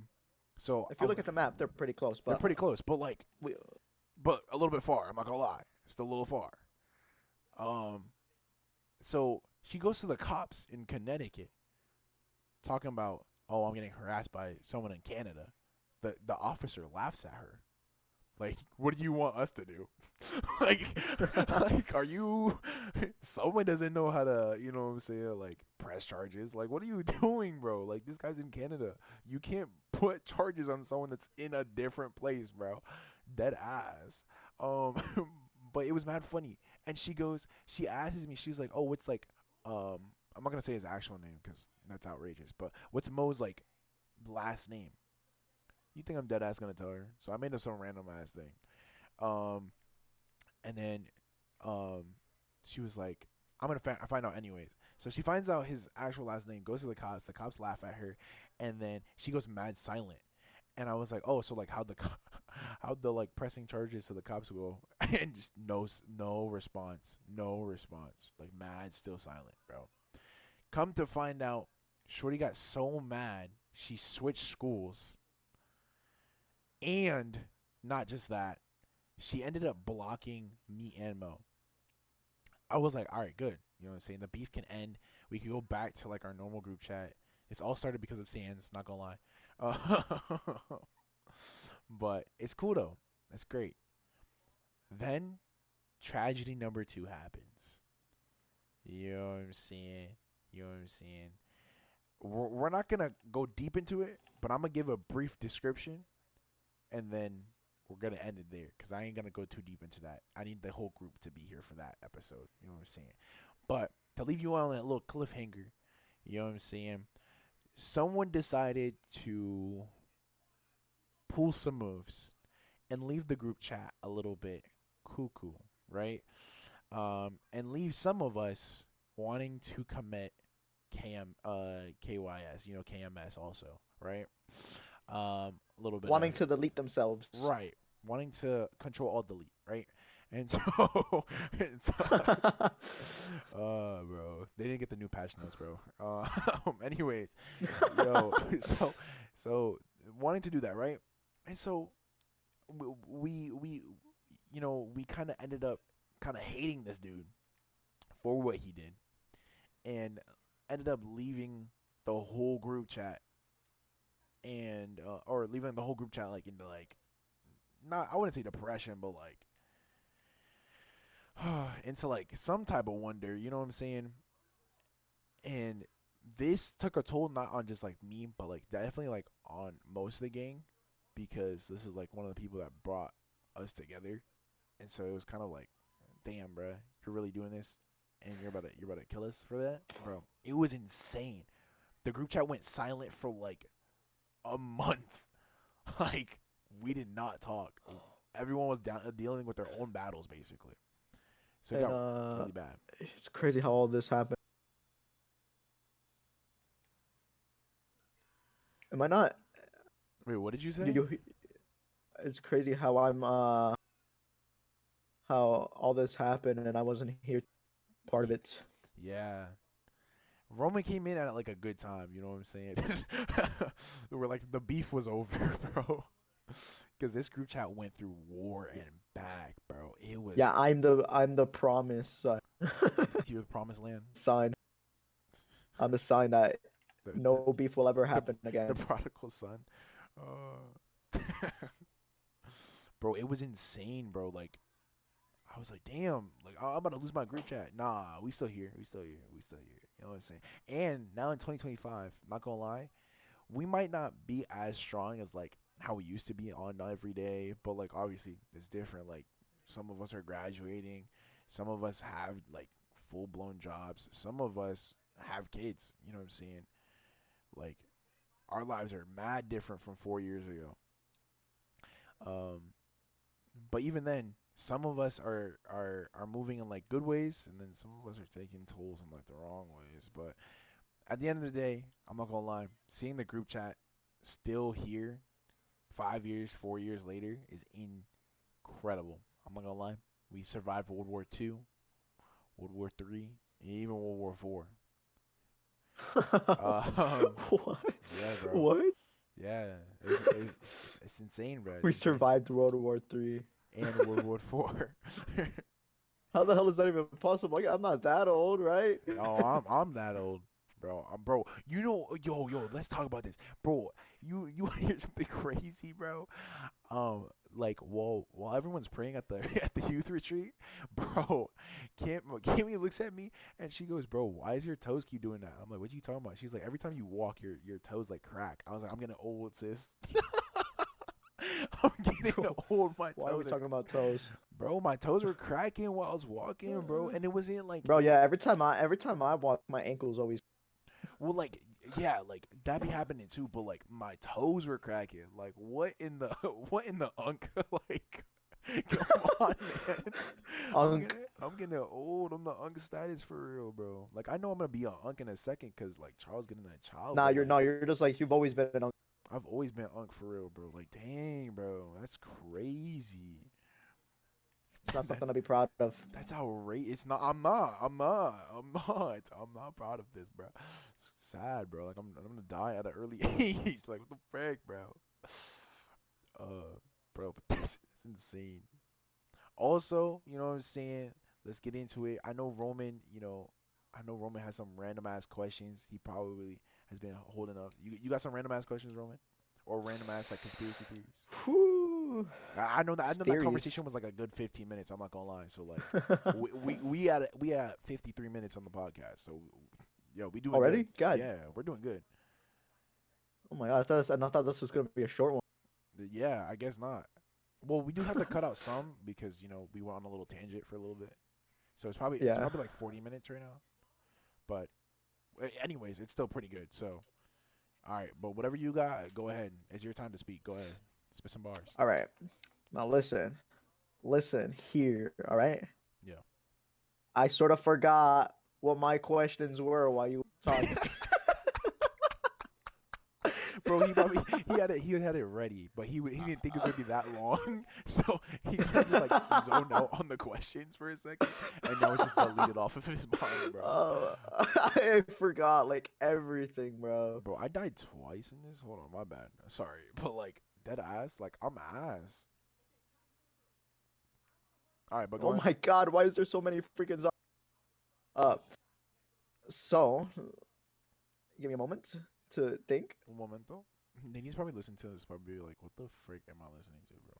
So If you look at the map, they're pretty close, they're but pretty close, but like we, but a little bit far. I'm not going to lie. Still a little far. So she goes to the cops in Connecticut talking about, "Oh, I'm getting harassed by someone in Canada." The officer laughs at her. Like, what do you want us to do? like, are you? Someone doesn't know how to, you know what I'm saying? Like, press charges. Like, what are you doing, bro? Like, this guy's in Canada. You can't put charges on someone that's in a different place, bro. Dead ass. Um, but it was mad funny. And she asks me, she's like, "Oh, what's like, I'm not gonna say his actual name because that's outrageous. But what's Mo's like last name?" You think I'm dead ass gonna tell her? So I made up some random ass thing. Um, and then she was like, "I'm gonna find out anyways." So she finds out his actual last name, goes to the cops. The cops laugh at her, and then she goes mad silent. And I was like, "Oh, so like how'd the like pressing charges to the cops go?" And just no response, like mad, still silent, bro. Come to find out, Shorty got so mad she switched schools. And not just that, she ended up blocking me and Mo. I was like, all right, good. You know what I'm saying? The beef can end. We can go back to like our normal group chat. It's all started because of Sans, not gonna lie. But it's cool though. That's great. Then tragedy number 2 happens. You know what I'm saying? You know what I'm saying? We're not gonna go deep into it, but I'm gonna give a brief description and then we're gonna end it there because I ain't gonna go too deep into that. I need the whole group to be here for that episode. You know what I'm saying? But to leave you on that little cliffhanger, you know what I'm saying? Someone decided to pull some moves and leave the group chat a little bit cuckoo, right? And leave some of us wanting to commit KYS, you know, KMS also, right? A little bit wanting of to delete themselves. right, wanting to control alt delete, right? And so, bro, they didn't get the new patch notes, bro. Anyways, yo, so wanting to do that, right? And so we you know, we kind of ended up kind of hating this dude for what he did, and ended up leaving the whole group chat and or leaving the whole group chat like into like not I wouldn't say depression, but like into like some type of wonder, you know what I'm saying? And this took a toll not on just like me, but like definitely like on most of the gang because this is like one of the people that brought us together, and so it was kind of like, damn, bro, you're really doing this, and you're about to kill us for that, bro. It was insane. The group chat went silent for like a month. Like we did not talk. Everyone was down dealing with their own battles basically. So it And got really bad. it's crazy how all this happened. Am I not? Wait, what did you say? It's crazy how how all this happened and I wasn't here part of it. Yeah. Roman came in at like a good time, you know what I'm saying? We're like the beef was over, bro. Because this group chat went through war and back, bro. It was Yeah, I'm the promise you the promised land. sign. I'm the sign that The, no beef will ever happen the again. prodigal son. Bro, it was insane, bro. Like I was like, damn, like I'm about to lose my group chat. Nah, we still here. We still here. We still here. You know what I'm saying? And now in 2025, not gonna lie, we might not be as strong as like how we used to be on every day, but like obviously it's different. Like some of us are graduating, some of us have like full blown jobs, some of us have kids. You know what I'm saying? Like our lives are mad different from 4 years ago. Um, but even then, some of us are moving in like good ways, and then some of us are taking tools in like the wrong ways. But at the end of the day, I'm not gonna lie, seeing the group chat still here 5 years, 4 years later is incredible. I'm not gonna lie. We survived World War II, World War III, and even World War IV. What? Yeah, bro. What? Yeah, it's insane, bro. We It's insane. survived World War III. And World War IV. How the hell is that even possible? I'm not that old, right? Oh, I'm that old, bro. Bro, you know, yo, let's talk about this, bro. You want to hear something crazy, bro? Like while everyone's praying at the at the youth retreat, bro, Kimmy looks at me and she goes, "Bro, why is your toes keep doing that?" I'm like, "What you talking about?" She's like, "Every time you walk, your toes like crack." I was like, "I'm getting old, sis." I'm getting old. My Why are we toes are, talking about toes? bro. My toes were cracking while I was walking, bro, and it wasn't like Bro, yeah, every time I walk, my ankles always. well, like, yeah, like that be happening too. But like, my toes were cracking. Like, what in the what in the unk? Like, come on, man. Unk. I'm getting old. I'm the unk status for real, bro. Like, I know I'm gonna be a unk in a second because like Charles getting a child. Nah, but, you're like, no, you're just like you've always been an unk. I've always been unk for real, bro. Like, dang, bro, that's crazy. It's not something That's to be proud of. That's outrageous. It's not. I'm not. I'm not. I'm not. I'm not proud of this, bro. It's sad, bro. Like I'm gonna die at an early age. Like what the frick, bro? Bro, but that's insane. Also, you know what I'm saying? Let's get into it. I know Roman. I know Roman has some random ass questions. He probably has been holding up. You got some random ass questions, Roman, or random ass like conspiracy theories? Whew. I know that Theories. conversation was like a good 15 minutes. I'm not gonna lie. So like we at 53 minutes on the podcast. So yo, we doing Already? good. God. Yeah, we're doing good. Oh my god, I thought this was gonna be a short one. Yeah, I guess not. Well, we do have to cut out some because we went on a little tangent for a little bit. So it's Yeah. probably like 40 minutes right now. But anyways, it's still pretty good. So all right, but whatever you got, go ahead. It's your time to speak. Go ahead. Spit some bars. All right. Now listen here. All right. Yeah. I sort of forgot what my questions were while you were talking. Bro, he had it ready, but he didn't think it was gonna be that long, so he kind of just like zoned out on the questions for a second, and now it's just deleted off of his mind, bro. I forgot like everything, bro. Bro, I died twice in this. Hold on, my bad. Sorry, but like dead ass, like I'm ass. All right, but go Oh ahead. my god, why is there so many freaking uh so give me a moment to think. Un momento. Then he's probably listening to this, probably like, what the frick am I listening to, bro?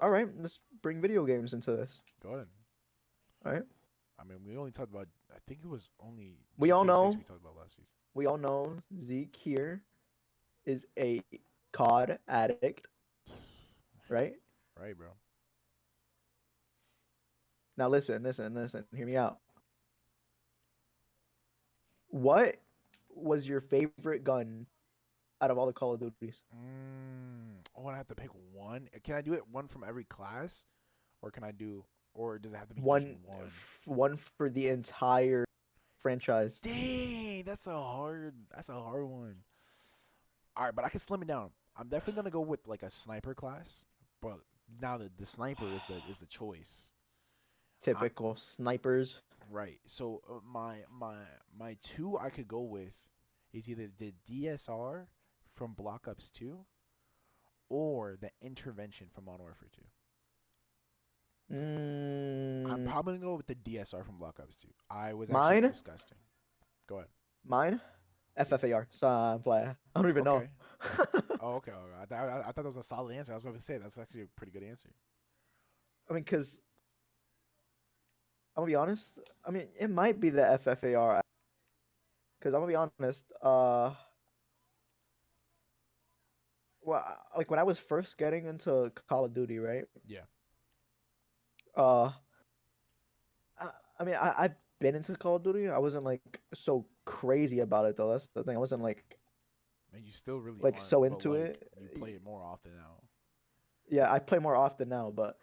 All right, let's bring video games into this. Go ahead. All right. I mean, we only talked about. I think it was only. We all GTA 6 know. we talked about last season. We all know Zeke here is a COD addict, right? Right, bro. Now listen, hear me out. What was your favorite gun out of all the Call of Duties? Oh, I have to pick one. Can I do it one from every class, or can I do, or does it have to be just One, one? one for the entire franchise. Dang, that's a hard one. All right, but I can slim it down. I'm definitely gonna go with like a sniper class, but now the sniper is the choice. Typical snipers. Right. So my two I could go with is either the DSR from Black Ops 2 or the intervention from Modern Warfare 2. I'm probably gonna go with the DSR from Black Ops 2. I was actually Mine? disgusting. Go ahead. Mine? FFAR. Sunflare. I don't even know. Okay. Oh, okay. I thought that was a solid answer. I was about to say that's actually a pretty good answer. I mean, because I'm gonna be honest. I mean, it might be the FFAR. Because I'm gonna be honest. Well, like when I was first getting into Call of Duty, right? Yeah. Uh, I mean, I've been into Call of Duty. I wasn't like so crazy about it though. That's the thing. I wasn't And you still really like aren't, so but into like it. you play it more often now. Yeah, I play more often now, but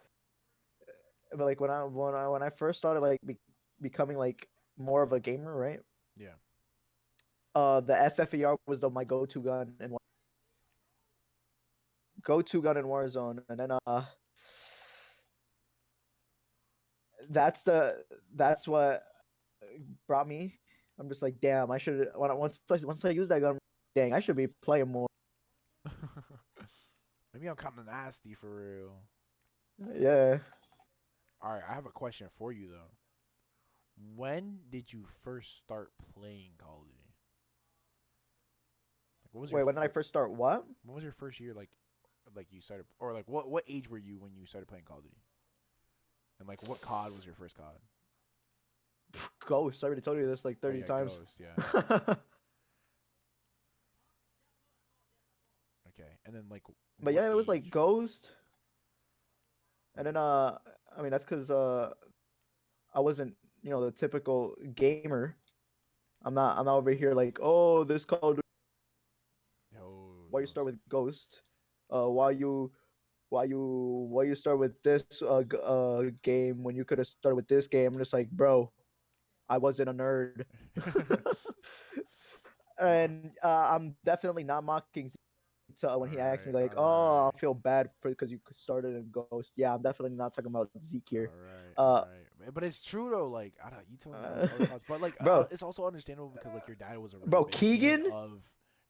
like when I first started like becoming like more of a gamer, right? Yeah. The FFER was my go-to gun in Warzone, and then that's the that's what brought me. I'm just like, damn, I should once I use that gun, dang, I should be playing more. Maybe I'm kind of nasty for real. Yeah. All right, I have a question for you though. When did you first start playing Call of Duty? Like, what was your Wait, when did I first start? What? what was your first year like you started, or like what age were you when you started playing Call of Duty? And like what COD was your first COD? Ghost. I already told you this like Oh 30 yeah, times. Ghost. Yeah. Okay. And then like But what yeah, it was like age? Ghost, and then I mean that's because I wasn't the typical gamer. I'm not over here like, oh, this Call of Duty. Oh, Why you start Ghost. with Ghost? Why you start with this game when you could have started with this game? I'm just like, bro, I wasn't a nerd. Well, And I'm definitely not mocking all when he asked right, me like, all "Oh, I right, feel bad for because you started in Ghost." Yeah, I'm definitely not talking about Zeke here. all right, all Uh, right. But it's true though. Like I don't. You telling me all these other CODs, but like bro, it's also understandable because like your dad was a really bro, big fan Keegan. of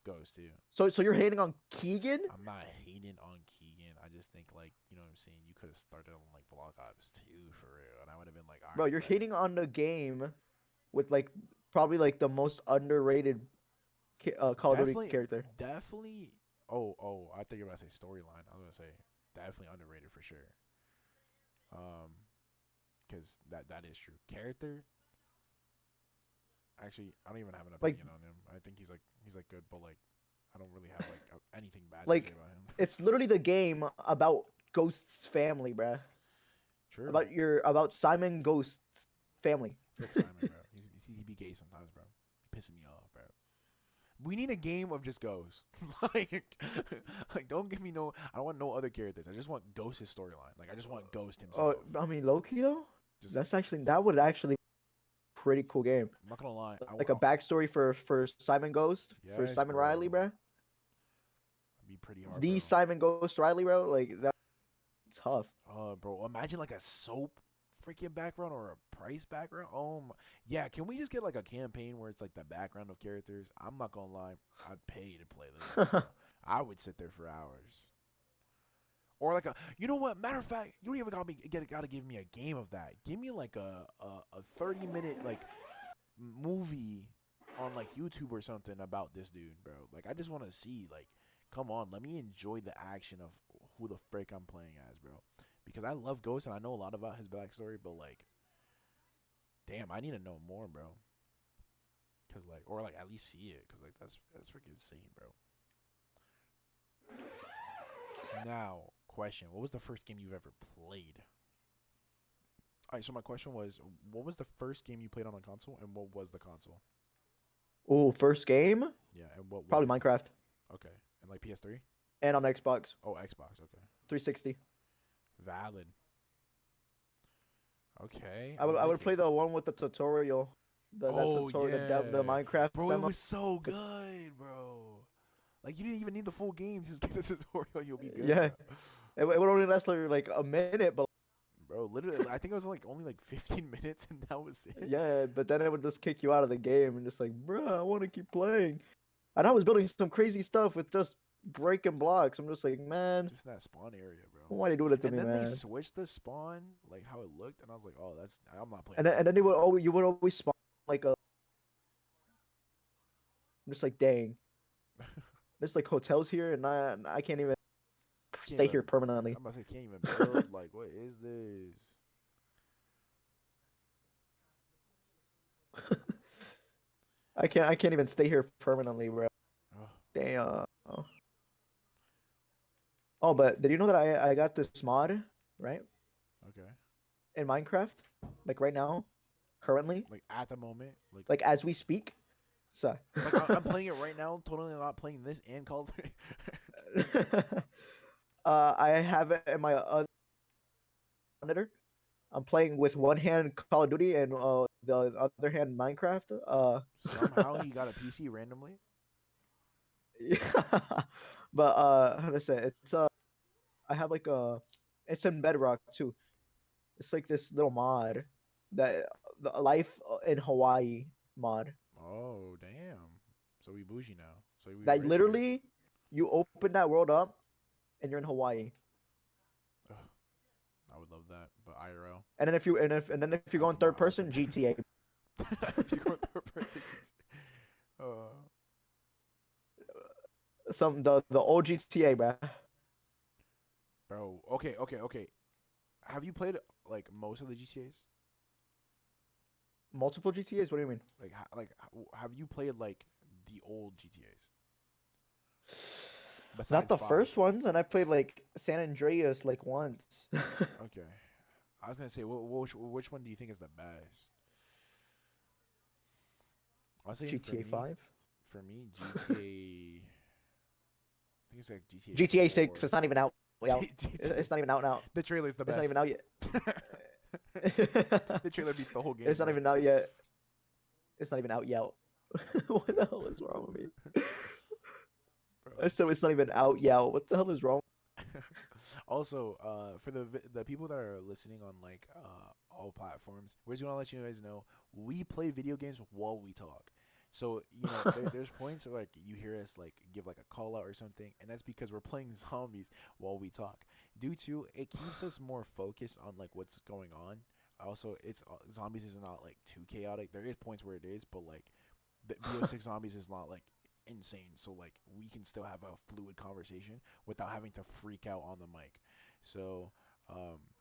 Ghost too. So you're hating on Keegan, I'm not hating on Keegan. I just think like you know what I'm saying. You could have started on like Block Ops 2 for real, and I would have been like, all bro? right, You're but hating on the game with like probably like the most underrated Call of Duty definitely, character. definitely. Oh, I thought you were gonna say storyline. I was gonna say definitely underrated for sure. Um, because that is true. Character, actually, I don't even have an Like opinion on him. I think he's like good, but like I don't really have like anything bad to say like about him. it's literally the game about Ghost's family, bruh. True. About Simon Ghost's family. Frick Simon, bro. He be gay sometimes, bro. He pissing me off, bro. We need a game of just Ghost. like, like don't give me no. I don't want no other characters. I just want Ghost's storyline. Like I just want Ghost himself. Oh, I mean Loki though. Just That would actually pretty cool game. I'm not gonna lie. Like a backstory for Simon Ghost, for Yes, Simon Riley, bro. bruh. It'd be pretty hard, The bro. Simon Ghost Riley, bro. Like that's tough. Bro, imagine like a soap freaking background or a price background. Oh my, yeah. Can we just get like a campaign where it's like the background of characters? I'm not gonna lie, I'd pay to play this, bro. I would sit there for hours. Or like you know what? Matter of fact, you don't even gotta give me a game of that. Give me like a 30-minute like movie on like YouTube or something about this dude, bro. Like I just want to see like, come on, let me enjoy the action of who the frick I'm playing as, bro. Because I love Ghost and I know a lot about his backstory, but like, damn, I need to know more, bro. Cause like, or like at least see it, cause like that's freaking insane, bro. Now, question: what was the first game you've ever played? All right, so my question was, what was the first game you played on a console, and what was the console? Oh, first game Yeah, and what was probably the console? Minecraft Okay, and like PS3? and on Xbox Oh, Xbox. Okay, 360. valid. Okay, I I would I like would it. play the one with the tutorial, that Oh tutorial, the yeah, Minecraft bro, it demo. was so good, bro. Like you didn't even need the full game. Just get the tutorial, you'll be good, Yeah, bro. it would only last like a minute, but Bro, literally, I think it was like only like 15 minutes, and that was it. yeah, but then it would just kick you out of the game and just like, bro, I want to keep playing. And I was building some crazy stuff with just breaking blocks. I'm just like, man, Just in that spawn area, bro. why do you do that to And me, then they man? switched the spawn, like how it looked, and I was like, oh, I'm not playing And this then, no and then they more. would always you would always spawn like a. I'm just like, dang, there's like hotels here, and I can't even Can't stay even. here permanently. I'm about to say can't even build. Like, what is this? I can't even stay here permanently, bro. Oh, Damn. Oh, but did you know that I got this mod, right? okay. In Minecraft? Like right now? currently, Like at the moment, like as we speak. So, like I'm playing it right now. Totally not playing this and Call of Duty. I have it in my other monitor. I'm playing with one hand Call of Duty and the other hand Minecraft. Somehow he got a PC randomly. Yeah. But how to say it? It's I have like it's in Bedrock too. It's like this little mod that the life in Hawaii mod Oh damn! So we bougie now. So we that rich rich. literally you open that world up and you're in Hawaii. Ugh, I would love that, but IRL. And then if you I go in put my third eyes person, on it. GTA. If you go third person, uh, The old GTA, bruh. bro. Okay. Have you played like most of the GTA's? Multiple GTAs? What do you mean? Have you played like the old GTA's Not besides the five? first ones, and I played like San Andreas like once. Okay, I was gonna say which one do you think is the best? I'll say GTA 5. For me, GTA. I think it's like GTA. GTA 6. 4. It's not even out. Out. GTA It's not even out now. The trailer's the It's not best. even out yet. The trailer beats the whole game. It's not bro. even out yet. It's not even out yet. What the hell is wrong with me? Bro. So it's not even out yet. What the hell is wrong? Also, for the people that are listening on like all platforms, we're just gonna let you guys know we play video games while we talk. So there's points where, like you hear us like give like a call out or something, and that's because we're playing zombies while we talk. Due to it keeps us more focused on like what's going on. Also, it's zombies is not like too chaotic. There is points where it is, but like the BO6 zombies is not like insane, so like we can still have a fluid conversation without having to freak out on the mic. So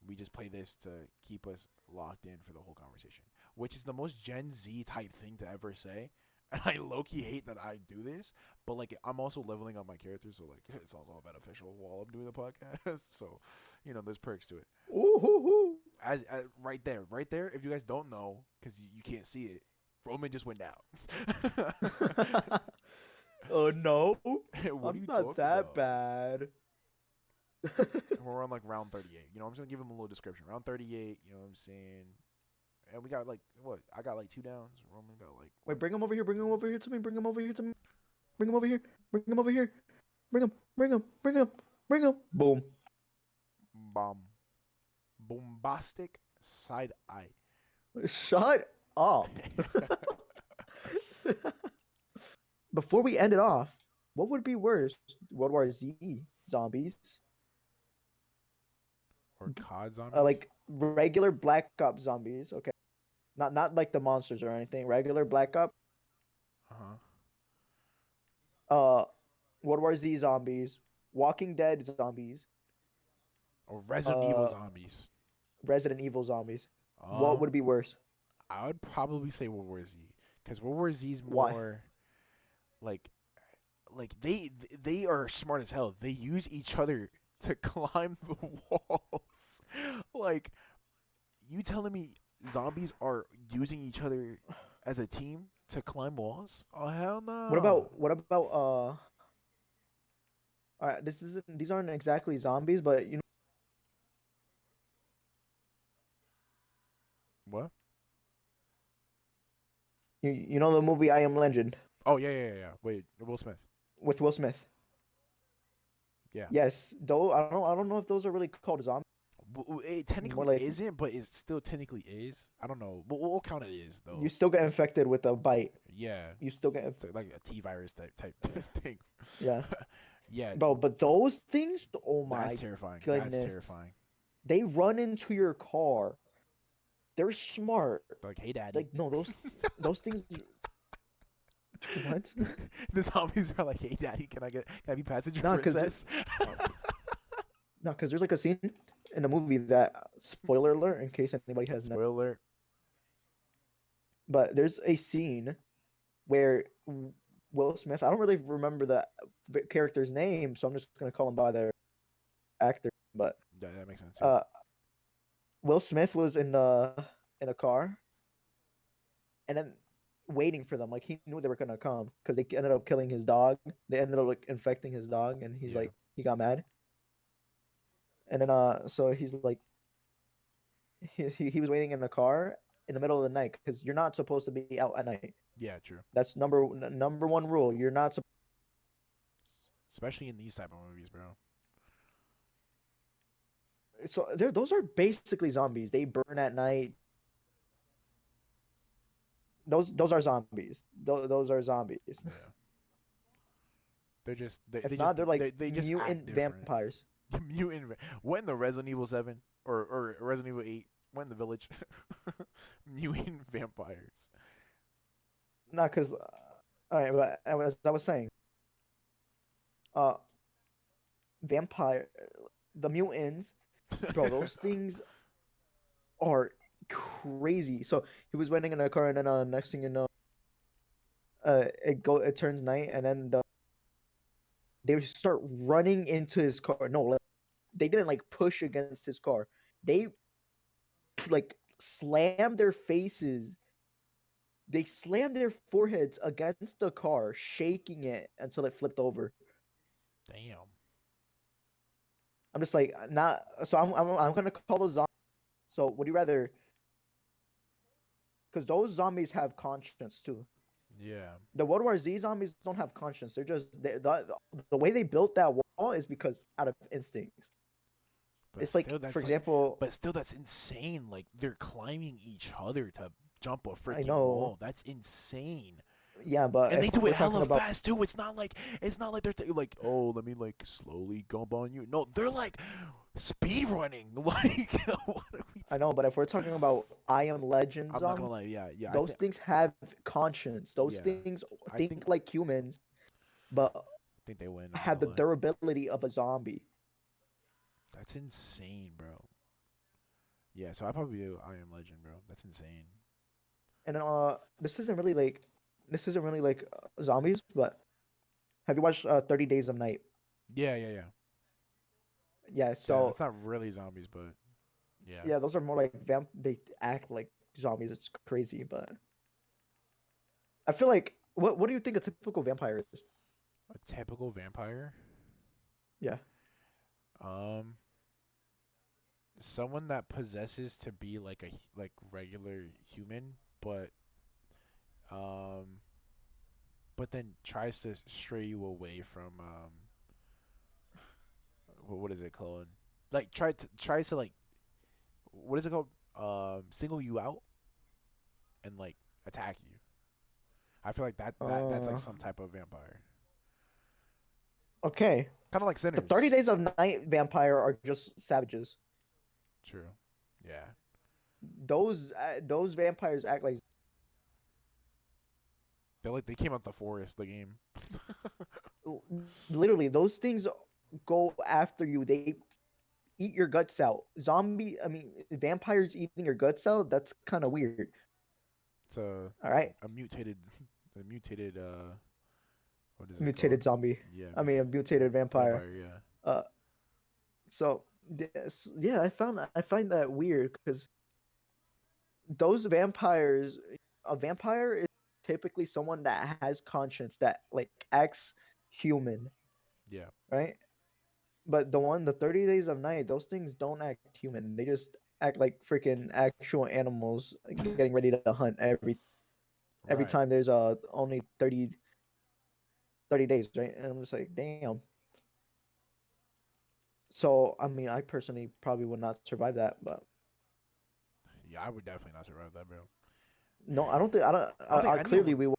we just play this to keep us locked in for the whole conversation, which is the most Gen Z type thing to ever say. And I low-key hate that I do this, but like I'm also leveling up my character, so like it's also beneficial while I'm doing the podcast. So there's perks to it. Ooh, As right there, if you guys don't know because you can't see it, Roman just went down. Oh no, What are I'm you not talking that about? bad. We're on like round 38. I'm just gonna give him a little description. Round 38. You know what I'm saying? And we got like what? I got like 2 downs. Roman got like. Wait, bring him over here. Bring him over here to me. Bring him over here to me. Bring him over here. Bring him over here. Bring him. Bring him. Bring him. Bring him. Boom. Bomb. Bombastic side eye. Shut up. Before we end it off, what would be worse? World War Z zombies, Or COD zombies. like regular Black Ops zombies? Okay, not like the monsters or anything. Regular Black Ops. Uh-huh. World War Z zombies, Walking Dead zombies, Or Resident Evil uh, zombies. Resident Evil zombies. What would be worse? I would probably say World War Z, because World War Z is Why? more like they are smart as hell. They use each other to climb the walls. Like, you telling me zombies are using each other as a team to climb walls? Oh hell no. What about all right, these aren't exactly zombies, but What? you know the movie I Am Legend Oh yeah. Wait, Will Smith. with Will Smith. Yeah. Yes, though I don't know if those are really called zombies. It technically More like isn't, but it still technically is. I don't know. We'll count it is though. you still get infected with a bite. Yeah. You still get It's like a T virus type thing. yeah, Yeah. bro. But those things, oh my That's terrifying. goodness, That's terrifying. they run into your car. They're smart. Like, hey, daddy. Like no, those things. What? The zombies are like, hey, daddy, can I be passenger No, 'cause princess? No, because there's like a scene in the movie that spoiler alert in case anybody has Spoiler alert. but there's a scene where Will Smith, I don't really remember the character's name, so I'm just gonna call him by their actor. But Yeah, that makes sense. Will Smith was in a car, and then waiting for them. Like he knew they were gonna come because they ended up killing his dog. They ended up like infecting his dog, and he's Yeah. like he got mad. And then so he's like he was waiting in the car in the middle of the night because you're not supposed to be out at night. Yeah, true. That's number one rule. You're not supposed. Especially in these type of movies, bro. So those are basically zombies. They burn at night. Those are zombies. Those are zombies. Yeah. They're just If they not, just they're like they just mutant act different. vampires. Mutant. What in the Resident Evil 7 or Resident Evil 8? What in the Village? Mutant vampires. Not because, all right, but as I was saying, uh, vampire, the mutants, bro, those things are crazy. So he was waiting in a car, and then next thing you know, it turns night, and then they start running into his car. No, like, they didn't like push against his car. They like slammed their faces. They slammed their foreheads against the car, shaking it until it flipped over. Damn. I'm just like not. So I'm gonna call those zombies. So would you rather? Because those zombies have conscience too. Yeah. The World War Z zombies don't have conscience. They're just the way they built that wall is because out of instincts. But It's like, still, that's for like- example, but still, that's insane. Like they're climbing each other to jump a freaking know. wall. That's insane. yeah, but And they if do we're it hella talking about, fast too. It's not like they're like, oh, let me like slowly gump on you. No, they're like speed running. Like what are we? I know, but if we're talking about I Am Legend I'm not gonna zombies, lie. Yeah. those things have conscience. Those Yeah, things I think think- like humans, but I think they win. I'm not have the gonna lie. durability of a zombie. That's insane, bro. Yeah, so I probably do I Am Legend, bro. That's insane. And then this isn't really like zombies, but have you watched 30 Days of Night? Yeah. Yeah, So so it's not really zombies, but yeah. yeah, those are more like they act like zombies. It's crazy, but I feel like what do you think a typical vampire is? A typical vampire. Yeah. Someone that possesses to be like like regular human, but then tries to stray you away from what is it called? Like tries to like what is it called? Single you out and like attack you. I feel like that's like some type of vampire. Okay. Kind of like Sinners. The 30 Days of Night vampire are just savages. True. Yeah. Those vampires act like They came out the forest, the game. literally those things go after you. They eat your guts out. Vampires eating your guts out, that's kind of weird. It's a All right. mutated what is it Mutated called? zombie. Yeah. I mean, a mutated vampire. Yeah. So yeah, I find that weird because those vampires, a vampire is typically someone that has conscience that like acts human, Yeah. right? But the 30 Days of Night, those things don't act human. They just act like freaking actual animals getting ready to hunt every Right. time there's only 30 days, right? And I'm just like, damn. So I mean, I personally probably would not survive that, but Yeah, I would definitely not survive that, bro. no, I don't think I don't. don't think Clearly, anyone- we will.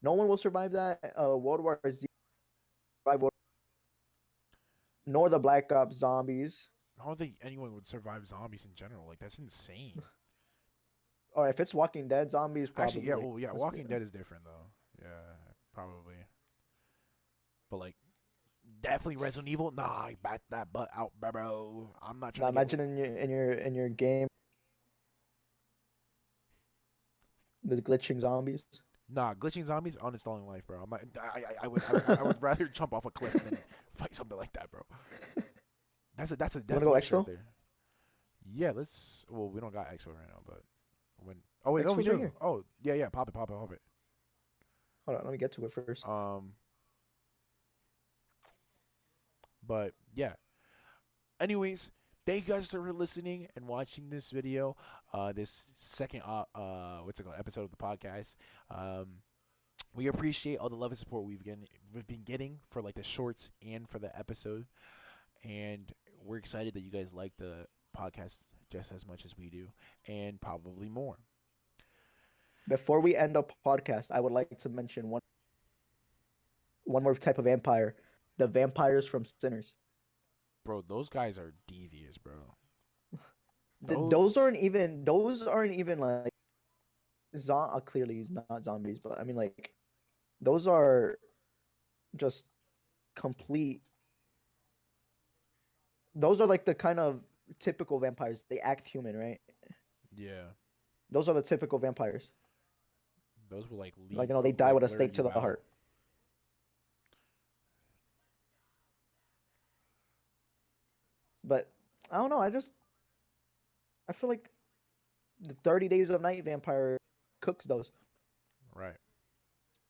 No one will survive that. World War Z, survive nor the Black Ops zombies. I don't think anyone would survive zombies in general. Like that's insane. Or if it's Walking Dead zombies, probably. Actually, yeah. Well, yeah. Let's be Walking honest. Dead is different though. Yeah, probably. But like, definitely Resident Evil. Nah, I bat that butt out, bro. I'm not Now trying to. imagine in your game, the glitching zombies. Nah, glitching zombies, uninstalling life, bro. I'm not. I would rather jump off a cliff than fight something like that, bro. That's a go definite exfil? right there. Yeah, let's. Well, we don't got exfil right now, but When oh wait, no, we Exfo's right do. here. Oh yeah, pop it. Hold on, let me get to it first. But yeah. Anyways, thank you guys for listening and watching this video. This second what's it called, episode of the podcast. We appreciate all the love and support we've been getting for like the shorts and for the episode, and we're excited that you guys like the podcast just as much as we do, and probably more. Before we end the podcast, I would like to mention one more type of vampire, the vampires from Sinners. Bro, those guys are devious, bro. Those aren't even like clearly he's not zombies, but I mean like those are just complete. Those are like the kind of typical vampires. They act human, right? Yeah, Those are the typical vampires. those will like leave, Like, they die like, with a wear stake to you the out. heart. But I don't know. I feel like the 30 Days of Night vampire cooks those. Right.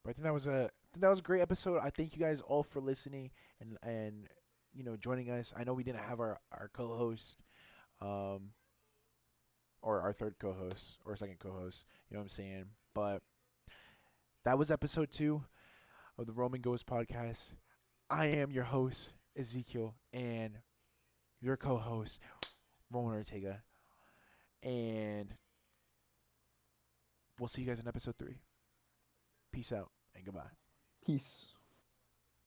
But I think that was a great episode. I thank you guys all for listening and joining us. I know we didn't have our co-host, or our third co-host or second co-host. You know what I'm saying? But that was episode 2 of the Roman Ghost Podcast. I am your host Ezekiel and your co-host Roman Ortega, and we'll see you guys in episode 3. Peace out and goodbye. Peace.